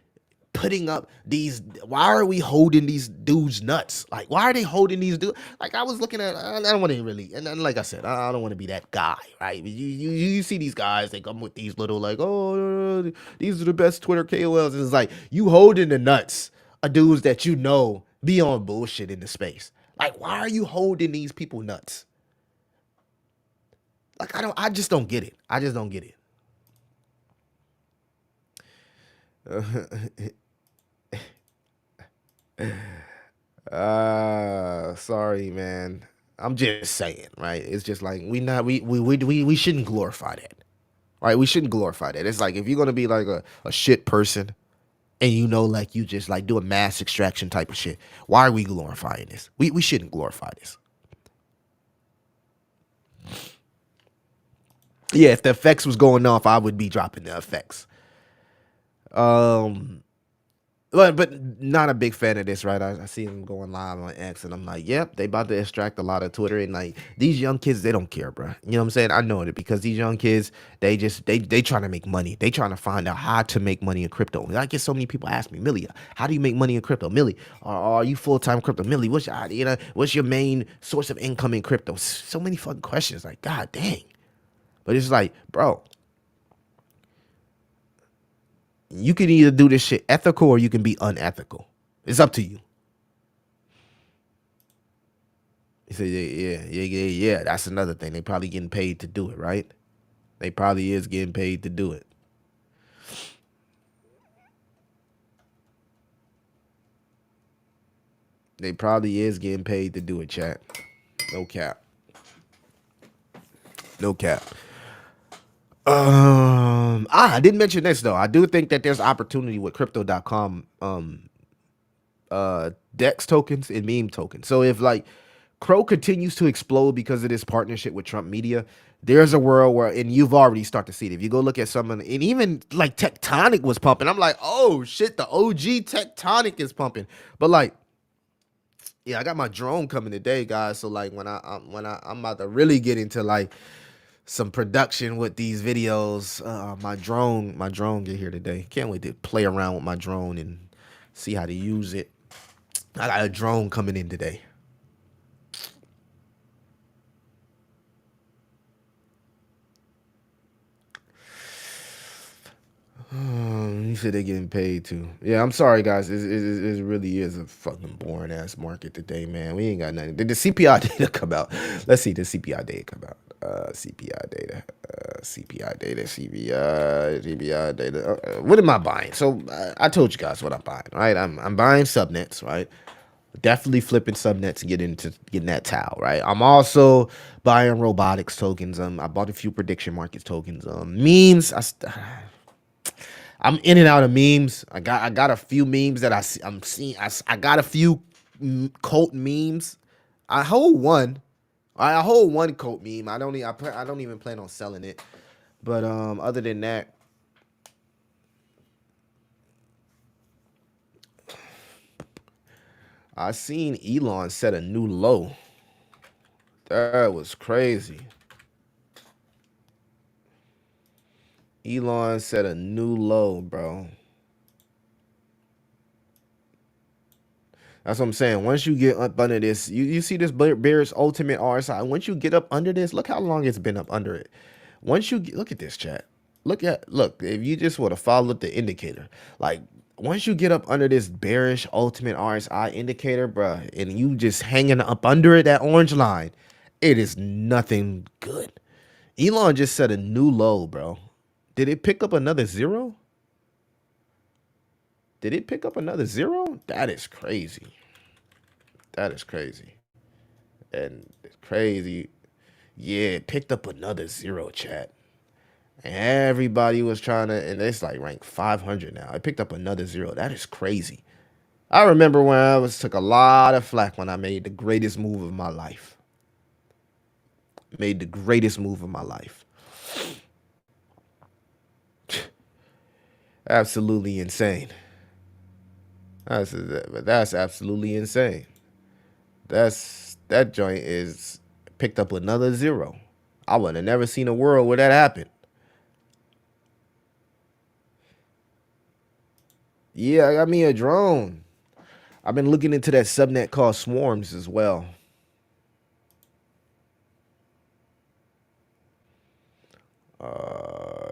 putting up these, why are we holding these dudes nuts? Like, why are they holding these dudes? Like, I was looking at, I don't want to really, and like I said, I don't want to be that guy, right? You see these guys, they come with these little like, oh, these are the best Twitter KOLs. It's like, you holding the nuts of dudes that you know be on bullshit in the space. Like, why are you holding these people nuts? Like, I just don't get it. I just don't get it. Sorry, man. I'm just saying, right? It's just like we shouldn't glorify that, right? We shouldn't glorify that. It's like if you're gonna be like a shit person and like you just like doing mass extraction type of shit, why are we glorifying this? We shouldn't glorify this. Yeah, if the effects was going off, I would be dropping the effects. Um, but not a big fan of this, right? I see them going live on X, and I'm like, yep, they about to extract a lot of Twitter, and like these young kids, they don't care, bro. You know what I'm saying? I know it because these young kids, they trying to make money. They trying to find out how to make money in crypto. I get so many people ask me, Millie, how do you make money in crypto? Millie, are you full time crypto? Millie, what's your main source of income in crypto? So many fucking questions, like god dang. But it's like, bro, you can either do this shit ethical or you can be unethical. It's up to you. He said, yeah. That's another thing. They probably getting paid to do it, right? They probably is getting paid to do it. They probably is getting paid to do it, chat. No cap. No cap. I didn't mention this though. I do think that there's opportunity with crypto.com DEX tokens and meme tokens. So if like Crow continues to explode because of this partnership with Trump Media, there's a world where, and you've already started to see it. If you go look at some, and even like Tectonic was pumping, I'm like, oh shit, the OG Tectonic is pumping. But like, yeah, I got my drone coming today, guys. So like I'm about to really get into like some production with these videos. My drone get here today. Can't wait to play around with my drone and see how to use it. I got a drone coming in today. You said they're getting paid too. Yeah, I'm sorry, guys. It really is a fucking boring ass market today, man. We ain't got nothing. Did the CPI data come out? Let's see the CPI data come out. CPI data, CPI data, CPI data. What am I buying? So I told you guys what I'm buying, right? I'm buying subnets, right? Definitely flipping subnets and getting that towel, right? I'm also buying robotics tokens. I bought a few prediction markets tokens. Memes. I'm in and out of memes. I got a few memes that I'm seeing. I got a few cult memes. I hold one. I hold one cult meme. I don't even plan on selling it. But other than that, I seen Elon set a new low. That was crazy. Elon set a new low, bro. That's what I'm saying. Once you get up under this, you see this bearish ultimate RSI. Once you get up under this, look how long it's been up under it. Look at this chat. Look, if you just would have followed the indicator, like once you get up under this bearish ultimate RSI indicator, bruh, and you just hanging up under it, that orange line, it is nothing good. Elon just set a new low, bro. Did it pick up another zero? Did it pick up another zero? That is crazy. That is crazy. And it's crazy. Yeah, it picked up another zero, chat. And everybody was trying to, and it's like ranked 500 now. It picked up another zero. That is crazy. I remember when took a lot of flack when I made the greatest move of my life. Made the greatest move of my life. Absolutely insane. That's absolutely insane. That joint is picked up another zero. I would have never seen a world where that happened. Yeah, I got me a drone. I've been looking into that subnet called Swarms as well.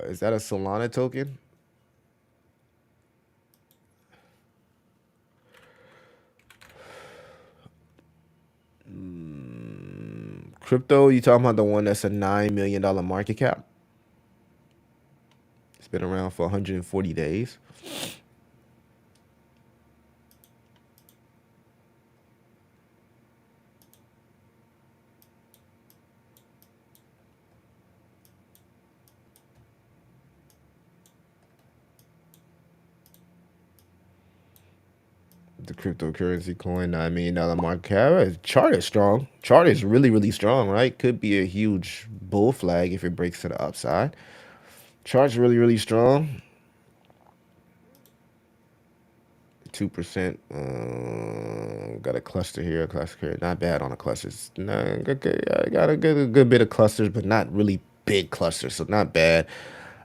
Is that a Solana token? Crypto, you talking about the one that's a $9 million market cap? It's been around for 140 days. The cryptocurrency coin, $9 million market cap. Chart is strong. Chart is really, really strong, right? Could be a huge bull flag if it breaks to the upside. Chart's really, really strong. 2%. Got a cluster here, a cluster here. Not bad on the clusters. No, I got a good bit of clusters, but not really big clusters, so not bad.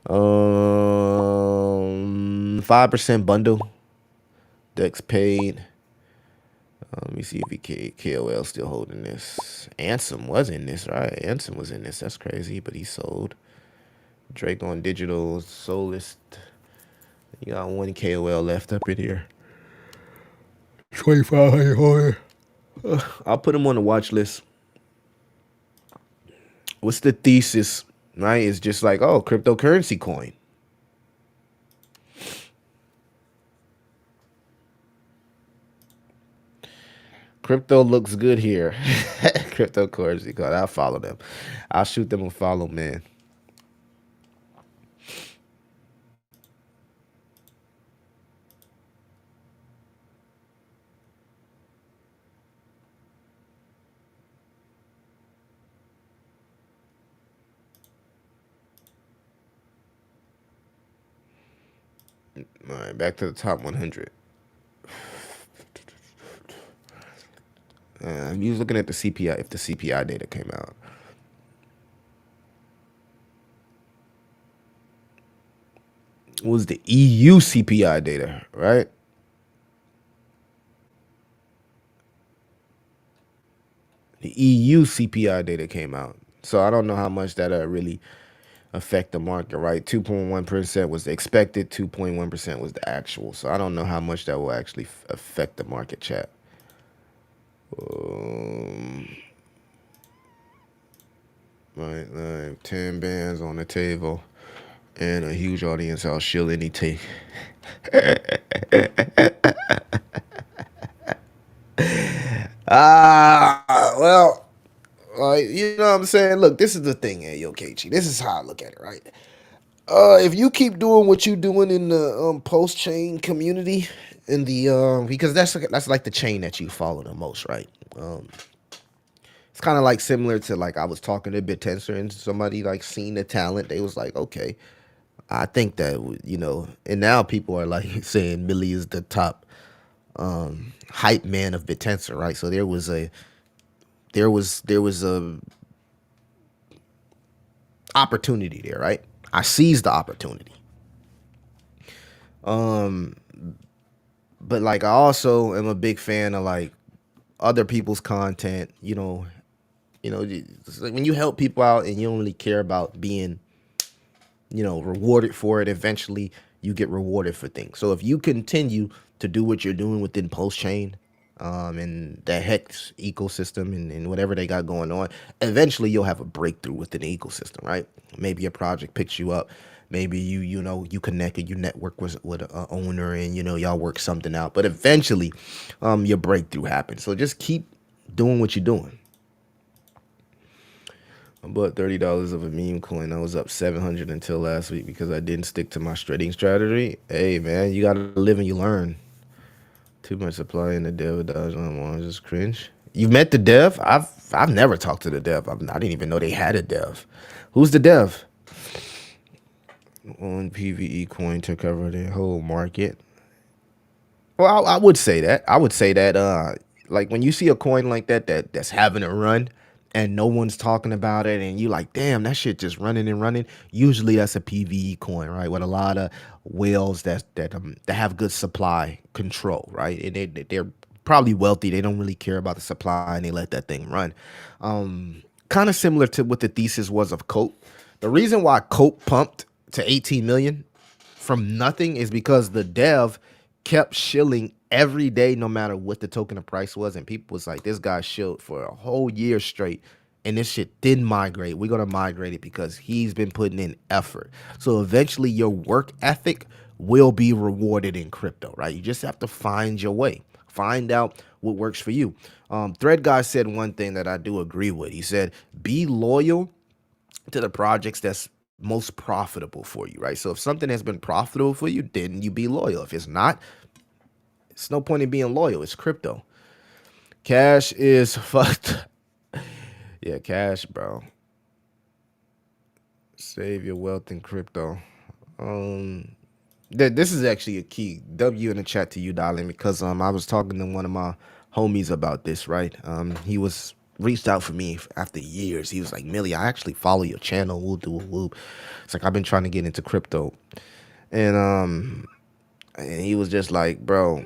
5% bundle. Dex paid. Let me see if KOL still holding this. Ansem was in this, right? Ansem was in this. That's crazy, but he sold. Drake on digital, Solist. You got one KOL left up in here. 2,500. I'll put him on the watch list. What's the thesis? Right? It's just like, oh, cryptocurrency coin. Crypto looks good here. Cryptocurrency coin. I'll follow them. I'll shoot them a follow, man. All right, back to the top 100. I'm just looking at the CPI, if the CPI data came out. It was the EU CPI data, right? The EU CPI data came out. So I don't know how much that really affect the market, right? 2.1% was the expected, 2.1% was the actual. So I don't know how much that will actually affect the market, chat. Like 10 bands on the table and a huge audience. I'll shill anything. Well, like, you know what I'm saying? Look, this is the thing, hey, yo, KG. This is how I look at it, right? If you keep doing what you doing in the post chain community, in the because that's like the chain that you follow the most, right? Um, it's kind of like similar to like I was talking to BitTensor and somebody like seen the talent. They was like, okay, I think that and now people are like saying Millie is the top hype man of BitTensor, right? So there was a opportunity there, right? I seized the opportunity. But like I also am a big fan of like other people's content, it's like when you help people out and you don't really care about being, rewarded for it, eventually you get rewarded for things. So if you continue to do what you're doing within Post Chain, and that Hex ecosystem and whatever they got going on, eventually you'll have a breakthrough within the ecosystem, right? Maybe a project picks you up. Maybe you connected, you network with an owner, and y'all work something out. But eventually, your breakthrough happens. So just keep doing what you're doing. I bought $30 of a meme coin. I was up 700 until last week because I didn't stick to my trading strategy. Hey man, you gotta live and you learn. Too much supply in the dev dodge on just cringe. You met the dev? I've never talked to the dev. I didn't even know they had a dev. Who's the dev? One PVE coin took over the whole market. Well, I would say that. I would say that like when you see a coin like that's having a run and no one's talking about it and you like, damn, that shit just running and running. Usually that's a PVE coin, right? With a lot of whales that have good supply control, right? And they're probably wealthy. They don't really care about the supply and they let that thing run. Kind of similar to what the thesis was of Cope. The reason why Cope pumped to 18 million from nothing is because the dev kept shilling every day, no matter what the token of price was. And people was like, this guy shilled for a whole year straight. And this shit didn't migrate. We're going to migrate it because he's been putting in effort. So eventually your work ethic will be rewarded in crypto, right? You just have to find your way. Find out what works for you. Thread Guy said one thing that I do agree with. He said, be loyal to the projects that's most profitable for you, right? So if something has been profitable for you, then you be loyal. If it's not, it's no point in being loyal. It's crypto. Cash is fucked. Yeah, cash, bro. Save your wealth in crypto. Um, this is actually a key W in the chat to you, darling, because I was talking to one of my homies about this, right? He was reached out for me after years. He was like, Millie, I actually follow your channel. Whoop do whoop. It's like I've been trying to get into crypto, and he was just like, bro.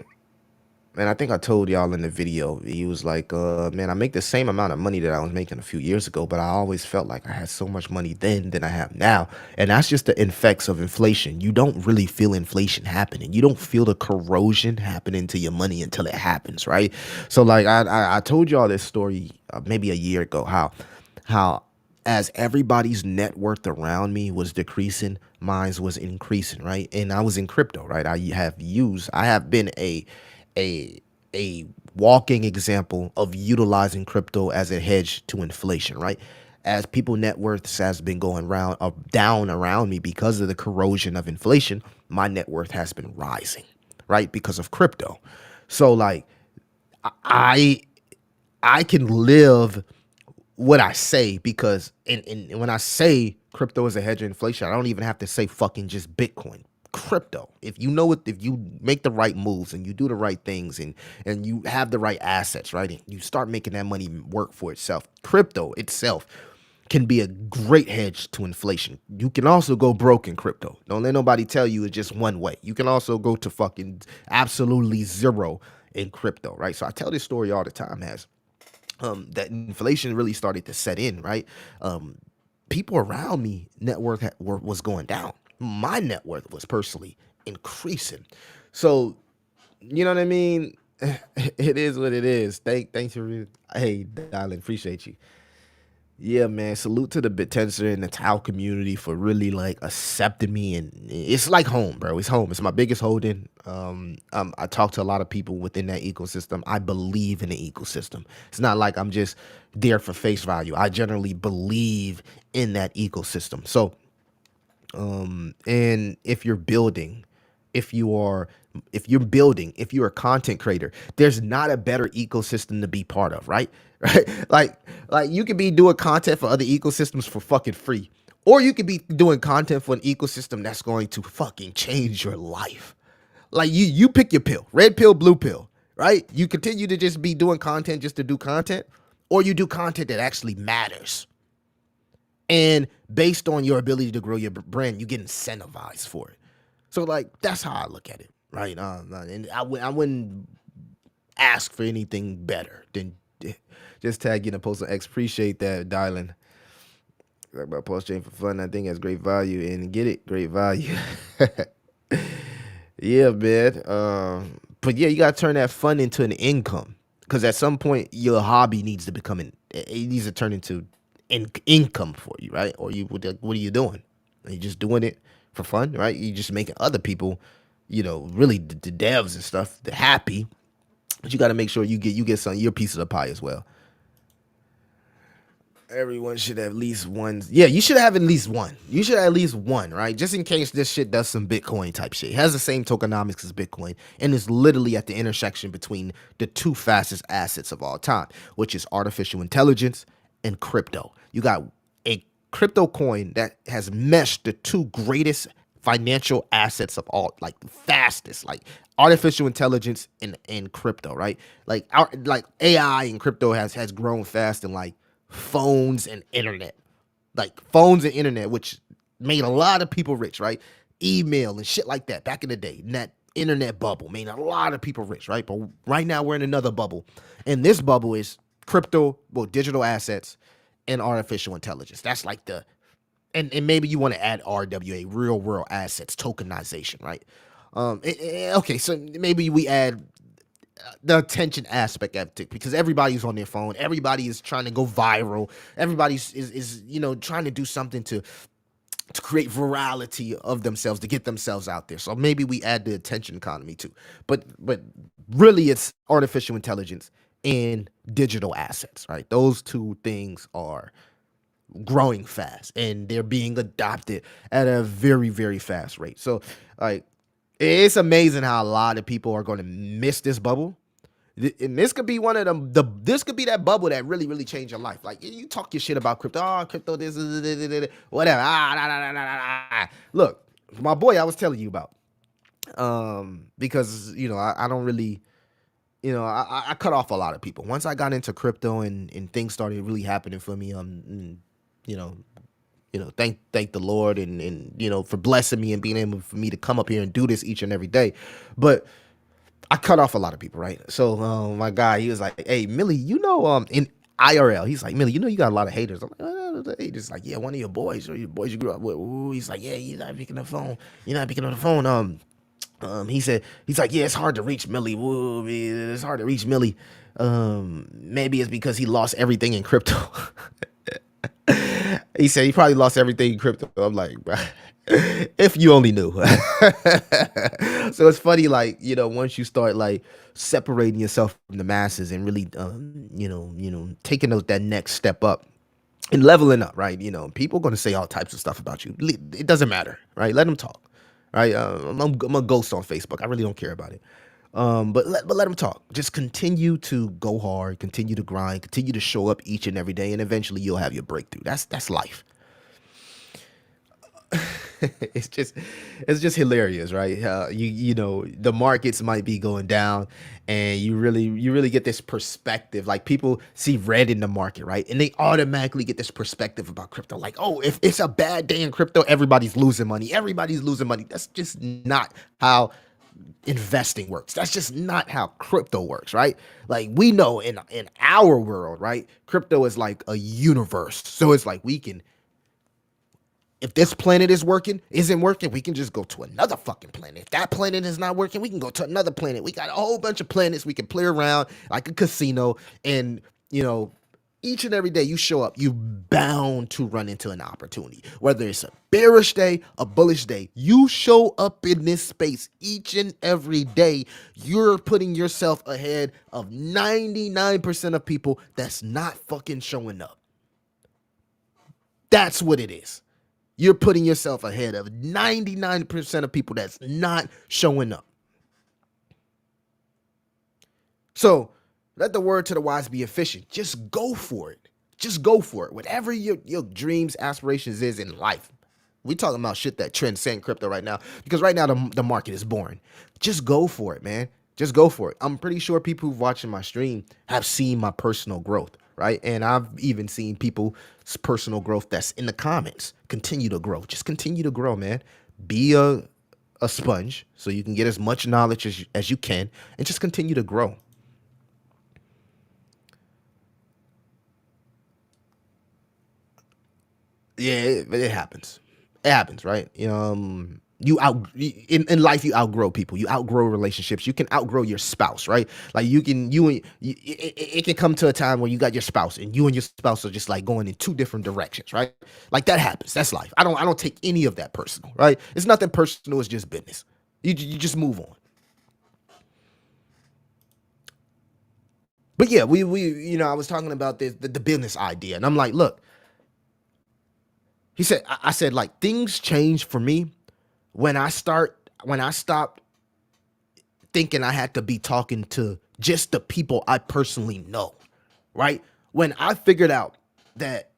And I think I told y'all in the video, he was like, man, I make the same amount of money that I was making a few years ago, but I always felt like I had so much money then than I have now. And that's just the effects of inflation. You don't really feel inflation happening. You don't feel the corrosion happening to your money until it happens, right? So like I told y'all this story maybe a year ago, how as everybody's net worth around me was decreasing, mine was increasing, right? And I was in crypto, right? I have been a a walking example of utilizing crypto as a hedge to inflation, right? As people net worths has been going round down around me because of the corrosion of inflation, my net worth has been rising, right? Because of crypto. So like I I can live what I say because and when I say crypto is a hedge of inflation, I don't even have to say fucking just Bitcoin. Crypto. If you know it, if you make the right moves and you do the right things and you have the right assets, right? And you start making that money work for itself. Crypto itself can be a great hedge to inflation. You can also go broke in crypto. Don't let nobody tell you it's just one way. You can also go to fucking absolutely zero in crypto, right? So I tell this story all the time, as that inflation really started to set in, right? People around me net worth was going down. My net worth was personally increasing. So you know what I mean? It is what it is. Thanks for hey, darling, appreciate you. Yeah, man. Salute to the Bitenser and the Tau community for really like accepting me, and it's like home, bro. It's home. It's my biggest holding. I talk to a lot of people within that ecosystem. I believe in the ecosystem. It's not like I'm just there for face value. I generally believe in that ecosystem. So and if you're building, if you are if you're building, if you're a content creator, there's not a better ecosystem to be part of, right? Right, like you could be doing content for other ecosystems for fucking free, or you could be doing content for an ecosystem that's going to fucking change your life. Like you pick your pill, red pill, blue pill, right? You continue to just be doing content just to do content, or you do content that actually matters, and based on your ability to grow your brand, you get incentivized for it. So like that's how I look at it, right? And I wouldn't ask for anything better than just tagging a post on X. Appreciate that, darling. Talk about post chain for fun. I think has great value, and get it, great value. Yeah, man. But yeah, you gotta turn that fun into an income, because at some point your hobby needs to become it needs to turn into income for you, right? Or what are you doing? Are you just doing it for fun, right? You just making other people, really the devs and stuff, they're happy, but you got to make sure you get some your piece of the pie as well. Everyone should have at least one. Yeah, you should have at least one. You should have at least one, right? Just in case this shit does some Bitcoin type shit. It has the same tokenomics as Bitcoin, and is literally at the intersection between the two fastest assets of all time, which is artificial intelligence and crypto. You got a crypto coin that has meshed the two greatest financial assets of all, like the fastest, like artificial intelligence and crypto, right? Like AI and crypto has grown fast, and like phones and internet, like phones and internet, which made a lot of people rich, right? Email and shit like that back in the day. And that internet bubble made a lot of people rich, right? But right now we're in another bubble. And this bubble is crypto, well, digital assets and artificial intelligence. That's like and maybe you want to add RWA, real world assets, tokenization, right? Okay, so maybe we add the attention aspect of it, because everybody's on their phone, everybody is trying to go viral, everybody's is trying to do something to create virality of themselves, to get themselves out there. So maybe we add the attention economy too, but really it's artificial intelligence and digital assets, right? Those two things are growing fast, and they're being adopted at a very very fast rate. So like it's amazing how a lot of people are going to miss this bubble. And this could be one of them. This could be that bubble that really, really changed your life. Like you talk your shit about crypto, crypto, this, whatever. Look, my boy, I was telling you about, because I don't really, I cut off a lot of people once I got into crypto, and things started really happening for me. You know, thank the Lord, and for blessing me and being able for me to come up here and do this each and every day, but I cut off a lot of people, right? So my guy, he was like, "Hey, Millie, in IRL, he's like, Millie, you got a lot of haters." I'm like, "Oh, haters?" Like, "Yeah, one of your boys, or your boys you grew up with." Ooh, he's like, "Yeah, you're not picking the phone. You're not picking up the phone." He's like, "Yeah, it's hard to reach Millie. Woo, it's hard to reach Millie. Maybe it's because he lost everything in crypto." He said he probably lost everything in crypto. I'm like, bro, if you only knew. So it's funny, like, once you start like separating yourself from the masses and really, taking that next step up and leveling up, right? People are going to say all types of stuff about you. It doesn't matter, right? Let them talk, right? I'm a ghost on Facebook. I really don't care about it. But let them talk. Just continue to go hard, continue to grind, continue to show up each and every day, and eventually you'll have your breakthrough. That's life. it's just it's just hilarious, right? The markets might be going down, and you really get this perspective. Like people see red in the market, right? And they automatically get this perspective about crypto. Like, oh, if it's a bad day in crypto, everybody's losing money. Everybody's losing money. That's just not how investing works. That's just not how crypto works, right? Like we know in our world, right? Crypto is like a universe. So it's like we can, if this planet isn't working, we can just go to another fucking planet. If that planet is not working, we can go to another planet. We got a whole bunch of planets we can play around like a casino, and each and every day you show up, you bound to run into an opportunity. Whether it's a bearish day, a bullish day, you show up in this space each and every day. You're putting yourself ahead of 99% of people that's not fucking showing up. That's what it is. You're putting yourself ahead of 99% of people that's not showing up. So let the word to the wise be efficient. Just go for it. Just go for it. Whatever your dreams, aspirations is in life. We talking about shit that transcend crypto right now because right now the market is boring. Just go for it, man. Just go for it. I'm pretty sure people who've watching my stream have seen my personal growth, right? And I've even seen people's personal growth that's in the comments. Continue to grow. Just continue to grow, man. Be a sponge so you can get as much knowledge as you can and just continue to grow. Yeah, it happens. It happens, right? You out in life, you outgrow people, you outgrow relationships, you can outgrow your spouse, right? Like it can come to a time where you got your spouse and you and your spouse are just like going in two different directions, right? Like that happens. That's life. I don't take any of that personal, right? It's nothing personal. It's just business. You just move on. But yeah, we I was talking about the business idea, and I'm like, look, he said, I said like things change for me when I stopped thinking I had to be talking to just the people I personally know, right? When I figured out that,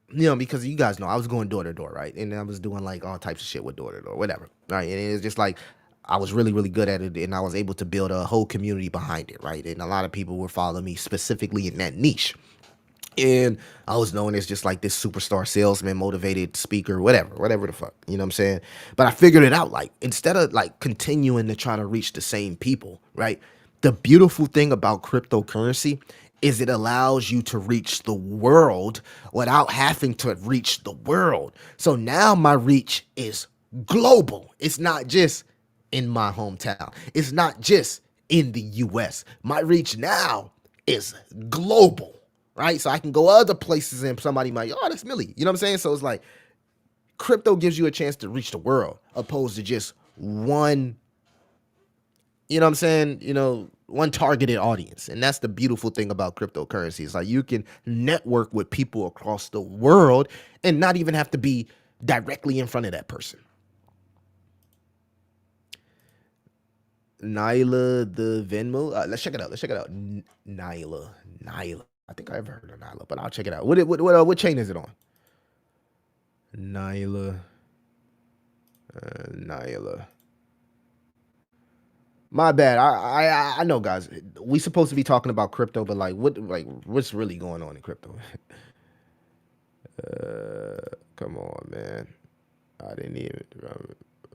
because you guys know I was going door to door, right? And I was doing like all types of shit with door to door, whatever, right? And it was just like I was really, really good at it, and I was able to build a whole community behind it, right? And a lot of people were following me specifically in that niche. And I was known as just like this superstar salesman, motivated speaker, whatever the fuck, you know what I'm saying? But I figured it out. Like, instead of like continuing to try to reach the same people, right? The beautiful thing about cryptocurrency is it allows you to reach the world without having to reach the world. So now my reach is global. It's not just in my hometown. It's not just in the US. My reach now is global, right? So I can go other places and somebody might, oh, that's Millie. You know what I'm saying? So it's like crypto gives you a chance to reach the world opposed to just one, you know what I'm saying? One targeted audience. And that's the beautiful thing about cryptocurrency. It's like you can network with people across the world and not even have to be directly in front of that person. Nyla the Venmo. Let's check it out. Nyla. I think I ever heard of Nyla, but I'll check it out. What chain is it on? Nyla. Nyla. My bad. I know, guys. We supposed to be talking about crypto, but what's really going on in crypto? Come on, man. I didn't even.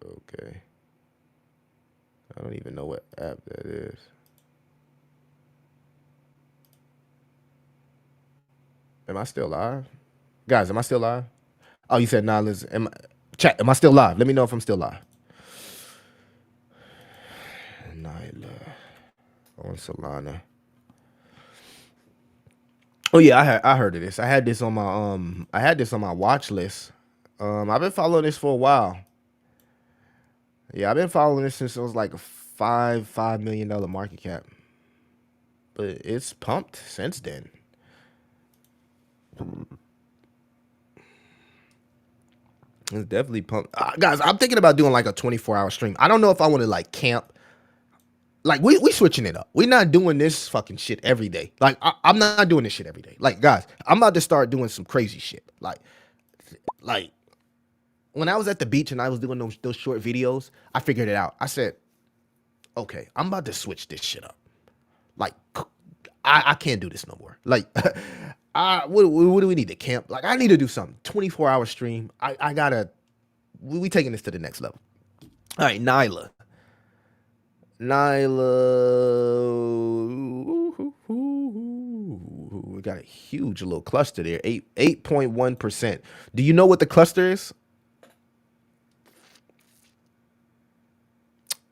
Okay. I don't even know what app that is. Am I still live? Guys, am I still live? Oh, you said Nyla's. Chat, am I still live? Let me know if I'm still live. Nyla on Solana. Oh yeah, I heard of this. I had this on my watch list. I've been following this for a while. Yeah, I've been following this since it was like a $5 million market cap. But it's pumped since then. It's definitely pumped. Guys, I'm thinking about doing like a 24-hour stream. I don't know if I want to like camp. Like we switching it up. We're not doing this fucking shit every day. Like I'm not doing this shit every day. Like guys, I'm about to start doing some crazy shit. Like when I was at the beach and I was doing those short videos, I figured it out. I said, okay, I'm about to switch this shit up. Like I can't do this no more. Like what do we need to camp? Like I need to do something. 24-hour stream. I gotta. We taking this to the next level. All right, Nyla. We got a huge little cluster there. 8.1%. Do you know what the cluster is?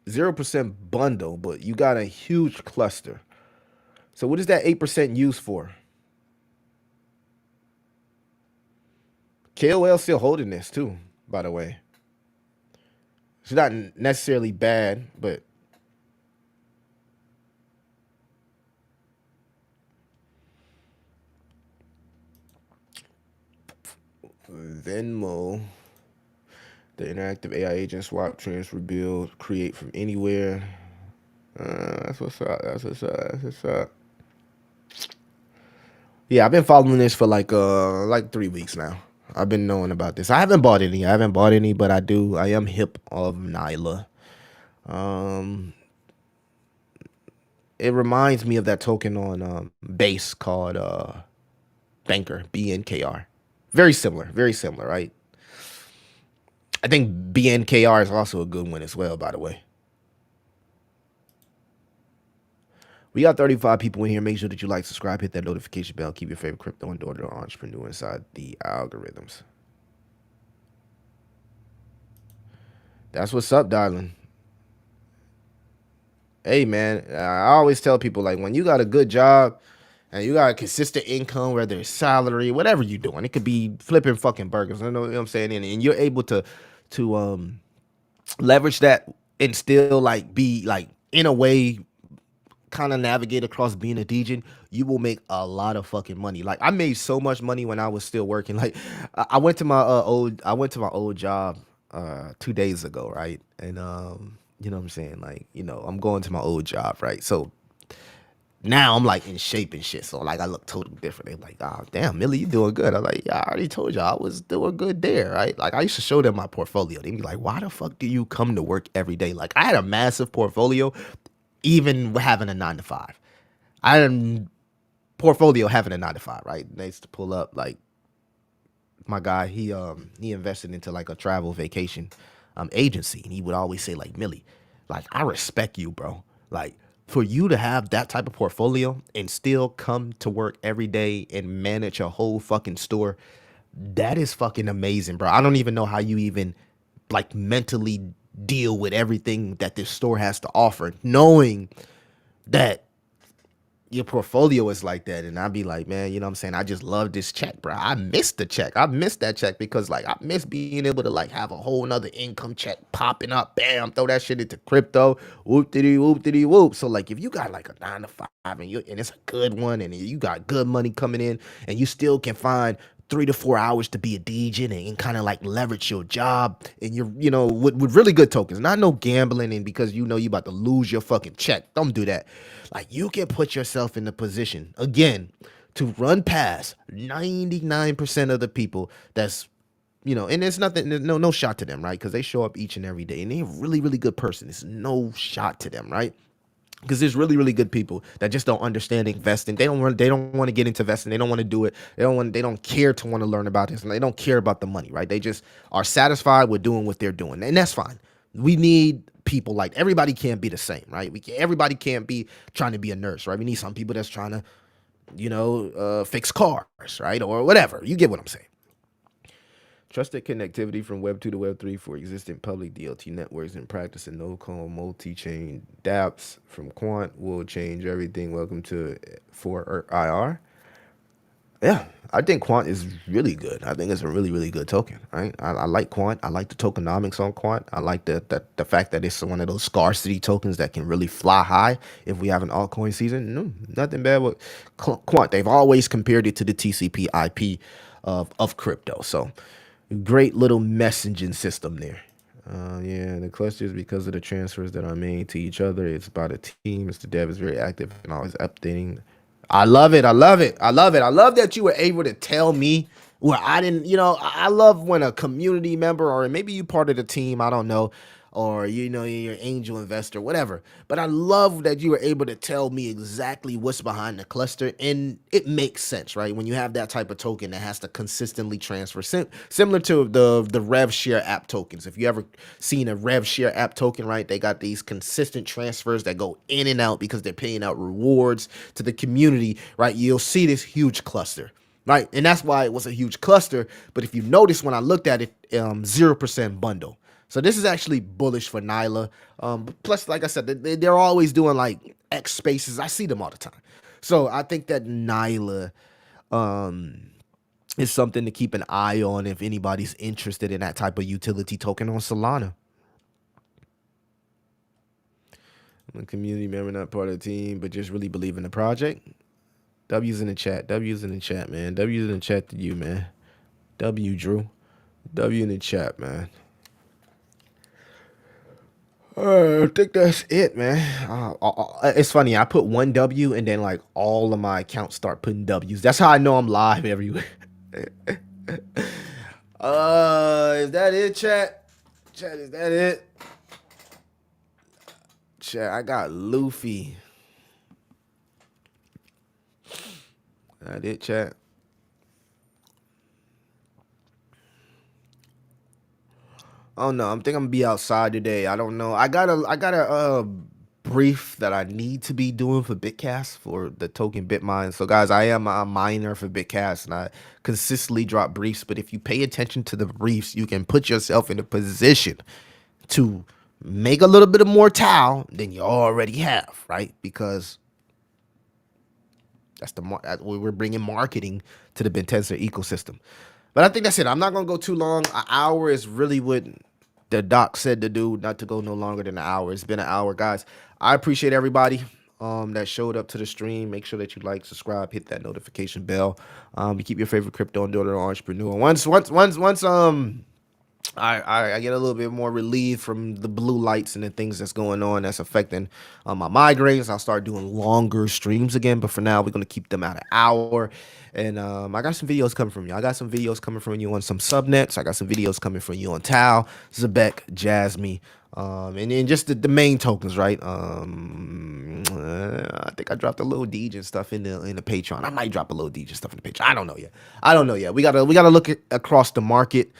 0% bundle, but you got a huge cluster. So what is that 8% used for? KOL still holding this too, by the way. It's not necessarily bad, but Venmo, the interactive AI agent swap, transfer, build, create from anywhere. That's what's up. That's what's up. That's what's up. Yeah, I've been following this for like 3 weeks now. I've been knowing about this. I haven't bought any. I haven't bought any, but I do. I am hip of Nyla. Um, it reminds me of that token on Base called Banker BNKR. Very similar, right? I think BNKR is also a good one as well. By the way, we got 35 people in here. Make sure that you like, subscribe, hit that notification bell, keep your favorite crypto and daughter entrepreneur inside the algorithms. That's what's up, darling. Hey man, I always tell people like when you got a good job and you got a consistent income, whether it's salary, whatever you're doing, it could be flipping fucking burgers. I know what I'm saying, and you're able to leverage that and still like be like in a way kind of navigate across being a DJ, you will make a lot of fucking money. Like I made so much money when I was still working. Like I went to my old job 2 days ago, right? And you know what I'm saying? Like, I'm going to my old job, right? So now I'm like in shape and shit. So like I look totally different. They're like, oh damn, Millie, you doing good. I'm like, yeah, I already told you I was doing good there, right? Like I used to show them my portfolio. They'd be like, why the fuck do you come to work every day? Like I had a massive portfolio, even having a 9 to 5. I had a portfolio having a 9 to 5, right? They used to pull up like my guy, he invested into like a travel vacation agency, and he would always say like, Millie, like I respect you, bro. Like for you to have that type of portfolio and still come to work every day and manage a whole fucking store, that is fucking amazing, bro. I don't even know how you even like mentally deal with everything that this store has to offer, knowing that your portfolio is like that. And I'd be like, man, you know what I'm saying? I just love this check, bro. I missed the check. I missed that check because like I miss being able to like have a whole nother income check popping up, bam, throw that shit into crypto, whoop diddy whoop diddy whoop. So like if you got like a 9 to 5 and it's a good one and you got good money coming in and you still can find 3 to 4 hours to be a DJ and kind of like leverage your job and you're with really good tokens, not no gambling and because you about to lose your fucking check. Don't do that. Like you can put yourself in the position again to run past 99% of the people that's and there's nothing, no shot to them, right? Because they show up each and every day and they're really, really good person. It's no shot to them, right? Because there's really, really good people that just don't understand investing. They don't want to get into investing. They don't want to do it. They don't care to want to learn about this, and they don't care about the money, right? They just are satisfied with doing what they're doing, and that's fine. We need people like everybody can't be the same, right? Everybody can't be trying to be a nurse, right? We need some people that's trying to, fix cars, right, or whatever. You get what I'm saying. Trusted connectivity from Web 2 to Web 3 for existing public DLT networks and practicing no-code multi-chain dApps from Quant will change everything. Welcome to for IR. Yeah, I think Quant is really good. I think it's a really, really good token, right? I like Quant. I like the tokenomics on Quant. I like the fact that it's one of those scarcity tokens that can really fly high if we have an altcoin season. No, nothing bad with Quant. They've always compared it to the TCP IP of crypto. So great little messaging system there. Yeah, the clusters because of the transfers that are made to each other. It's about a team. Mr. Dev is very active and always updating. I love it. I love it. I love it. I love that you were able to tell me where I didn't, I love when a community member or maybe you part of the team, I don't know, or you're an angel investor, whatever. But I love that you were able to tell me exactly what's behind the cluster, and it makes sense, right? When you have that type of token that has to consistently transfer, similar to the Rev Share app tokens. If you ever seen a Rev Share app token, right? They got these consistent transfers that go in and out because they're paying out rewards to the community, right? You'll see this huge cluster. Right, and that's why it was a huge cluster. But if you notice when I looked at it, 0% bundle. So this is actually bullish for Nyla. Plus, like I said, they're always doing like X spaces. I see them all the time. So I think that Nyla It's something to keep an eye on if anybody's interested in that type of utility token on Solana. I'm a community member, not part of the team, but just really believe in the project. W's in the chat. W's in the chat, man. W's in the chat to you, man. W, Drew. W in the chat, man. I think that's it, man. It's funny. I put one W and then like all of my accounts start putting W's. That's how I know I'm live everywhere. Is that it, chat? Chat, is that it? Chat, I got Luffy. That it, chat. Oh no, I'm think I'm gonna be outside today. I don't know. I got a brief that I need to be doing for Bitcast for the token Bitmine. So guys, I am a miner for Bitcast and I consistently drop briefs. But if you pay attention to the briefs, you can put yourself in a position to make a little bit of more tau than you already have, right? Because we're bringing marketing to the Bentensor ecosystem. But I think that's it. I'm not gonna go too long. An hour is really what the doc said to do, not to go no longer than an hour. It's been an hour, guys. I appreciate everybody that showed up to the stream. Make sure that you like, subscribe, hit that notification bell. You keep your favorite crypto and dollar entrepreneur. Once I get a little bit more relief from the blue lights and the things that's going on that's affecting my migraines. I'll start doing longer streams again, but for now, we're going to keep them at an hour. And I got some videos coming from you. I got some videos coming from you on some subnets. I got some videos coming from you on Tau, Zebek, Jasmy, and just the main tokens, right? I think I dropped a little Deej and stuff in the Patreon. I might drop a little Deej and stuff in the Patreon. I don't know yet. I don't know yet. We gotta look across the market.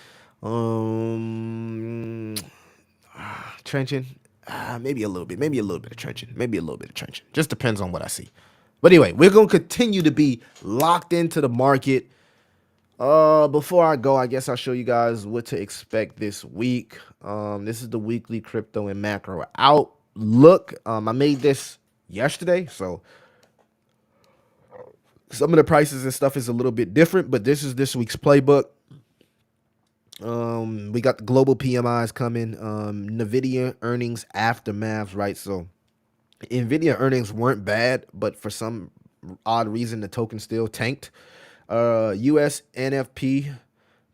Um, Trenching, maybe a little bit, of trenching, Just depends on what I see. But anyway, we're gonna continue to be locked into the market. Before I go, I guess I'll show you guys what to expect this week. This is the weekly crypto and macro outlook. I made this yesterday, so some of the prices and stuff is a little bit different, but this is this week's playbook. We got the global PMIs coming, Nvidia earnings aftermath, right? So Nvidia earnings weren't bad, but for some odd reason the token still tanked. US NFP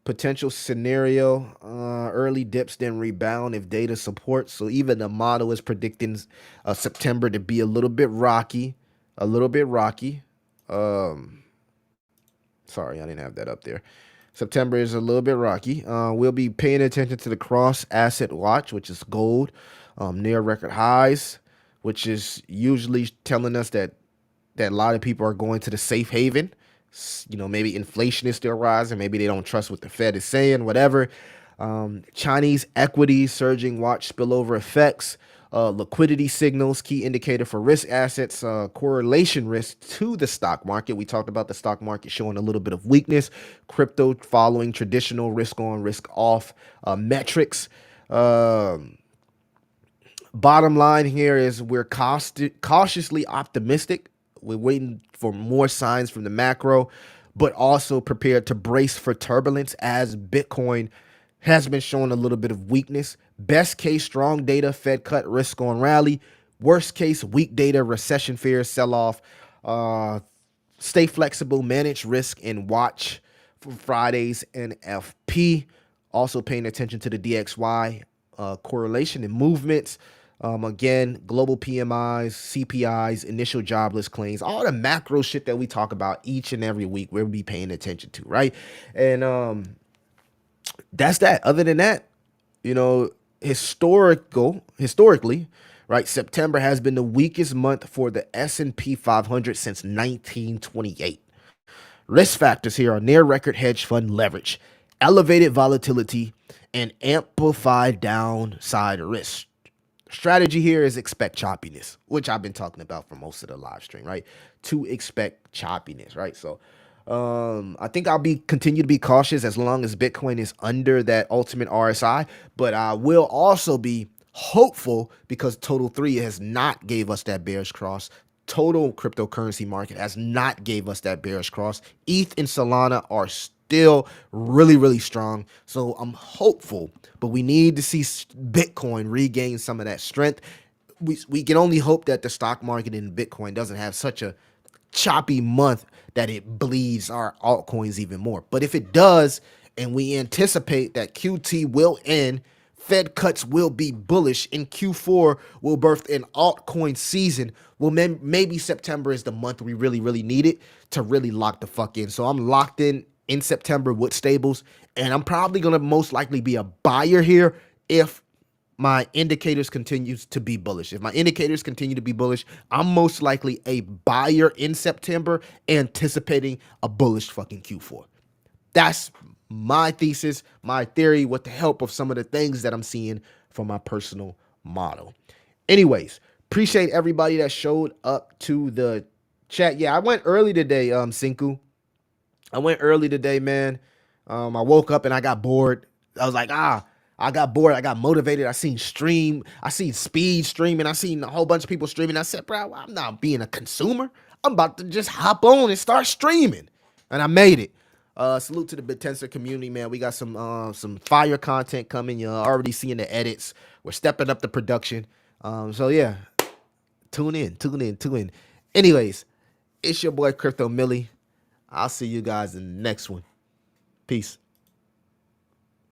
potential scenario, early dips then rebound if data supports. So even the model is predicting September to be a little bit rocky, Sorry, I didn't have that up there. September is a little bit rocky. We'll be paying attention to the cross asset watch, which is gold, near record highs, which is usually telling us that a lot of people are going to the safe haven. You know, maybe inflation is still rising. Maybe they don't trust what the Fed is saying, whatever. Chinese equities surging, watch spillover effects. Liquidity signals, key indicator for risk assets, correlation risk to the stock market. We talked about the stock market showing a little bit of weakness. Crypto following traditional risk on, risk off metrics. Bottom line here is we're cautiously optimistic. We're waiting for more signs from the macro, but also prepared to brace for turbulence as Bitcoin has been showing a little bit of weakness. Best case, strong data, Fed cut, risk on rally. Worst case, weak data, recession fears, sell off. Stay flexible, manage risk, and watch for Friday's NFP. Also paying attention to the DXY correlation and movements. Again, global PMIs, CPIs, initial jobless claims, all the macro shit that we talk about each and every week, we'll be paying attention to, right? And that's that. Other than that, you know, historically, right, September has been the weakest month for the S&P 500 since 1928. Risk factors here are near record hedge fund leverage, elevated volatility, and amplified downside risk. Strategy here is expect choppiness, which I've been talking about for most of the live stream, right? To expect choppiness, right? So I think I'll continue to be cautious as long as Bitcoin is under that ultimate RSI, but I will also be hopeful because Total 3 has not gave us that bearish cross total cryptocurrency market has not gave us that bearish cross. ETH and Solana are still really, really strong. So I'm hopeful, but we need to see Bitcoin regain some of that strength. We can only hope that the stock market in Bitcoin doesn't have such a choppy month that it bleeds our altcoins even more. But if it does, and we anticipate that QT will end, Fed cuts will be bullish, in Q4 will birth an altcoin season. Well, maybe September is the month we really, really need it to really lock the fuck in. So I'm locked in September with stables, and I'm probably gonna most likely be a buyer here if my indicators continues to be bullish. If my indicators continue to be bullish, I'm most likely a buyer in September, anticipating a bullish fucking Q4. That's my thesis, my theory, with the help of some of the things that I'm seeing from my personal model. Anyways, appreciate everybody that showed up to the chat. Yeah, I went early today, Sinku. I went early today, man. I woke up and I got bored. I was like, I got bored. I got motivated. I seen speed streaming. I seen a whole bunch of people streaming. I said, bro, I'm not being a consumer. I'm about to just hop on and start streaming. And I made it. Salute to the Bitenser community, man. We got some fire content coming. You're already seeing the edits. We're stepping up the production. So yeah, tune in. Anyways, it's your boy Crypto Millie. I'll see you guys in the next one. Peace.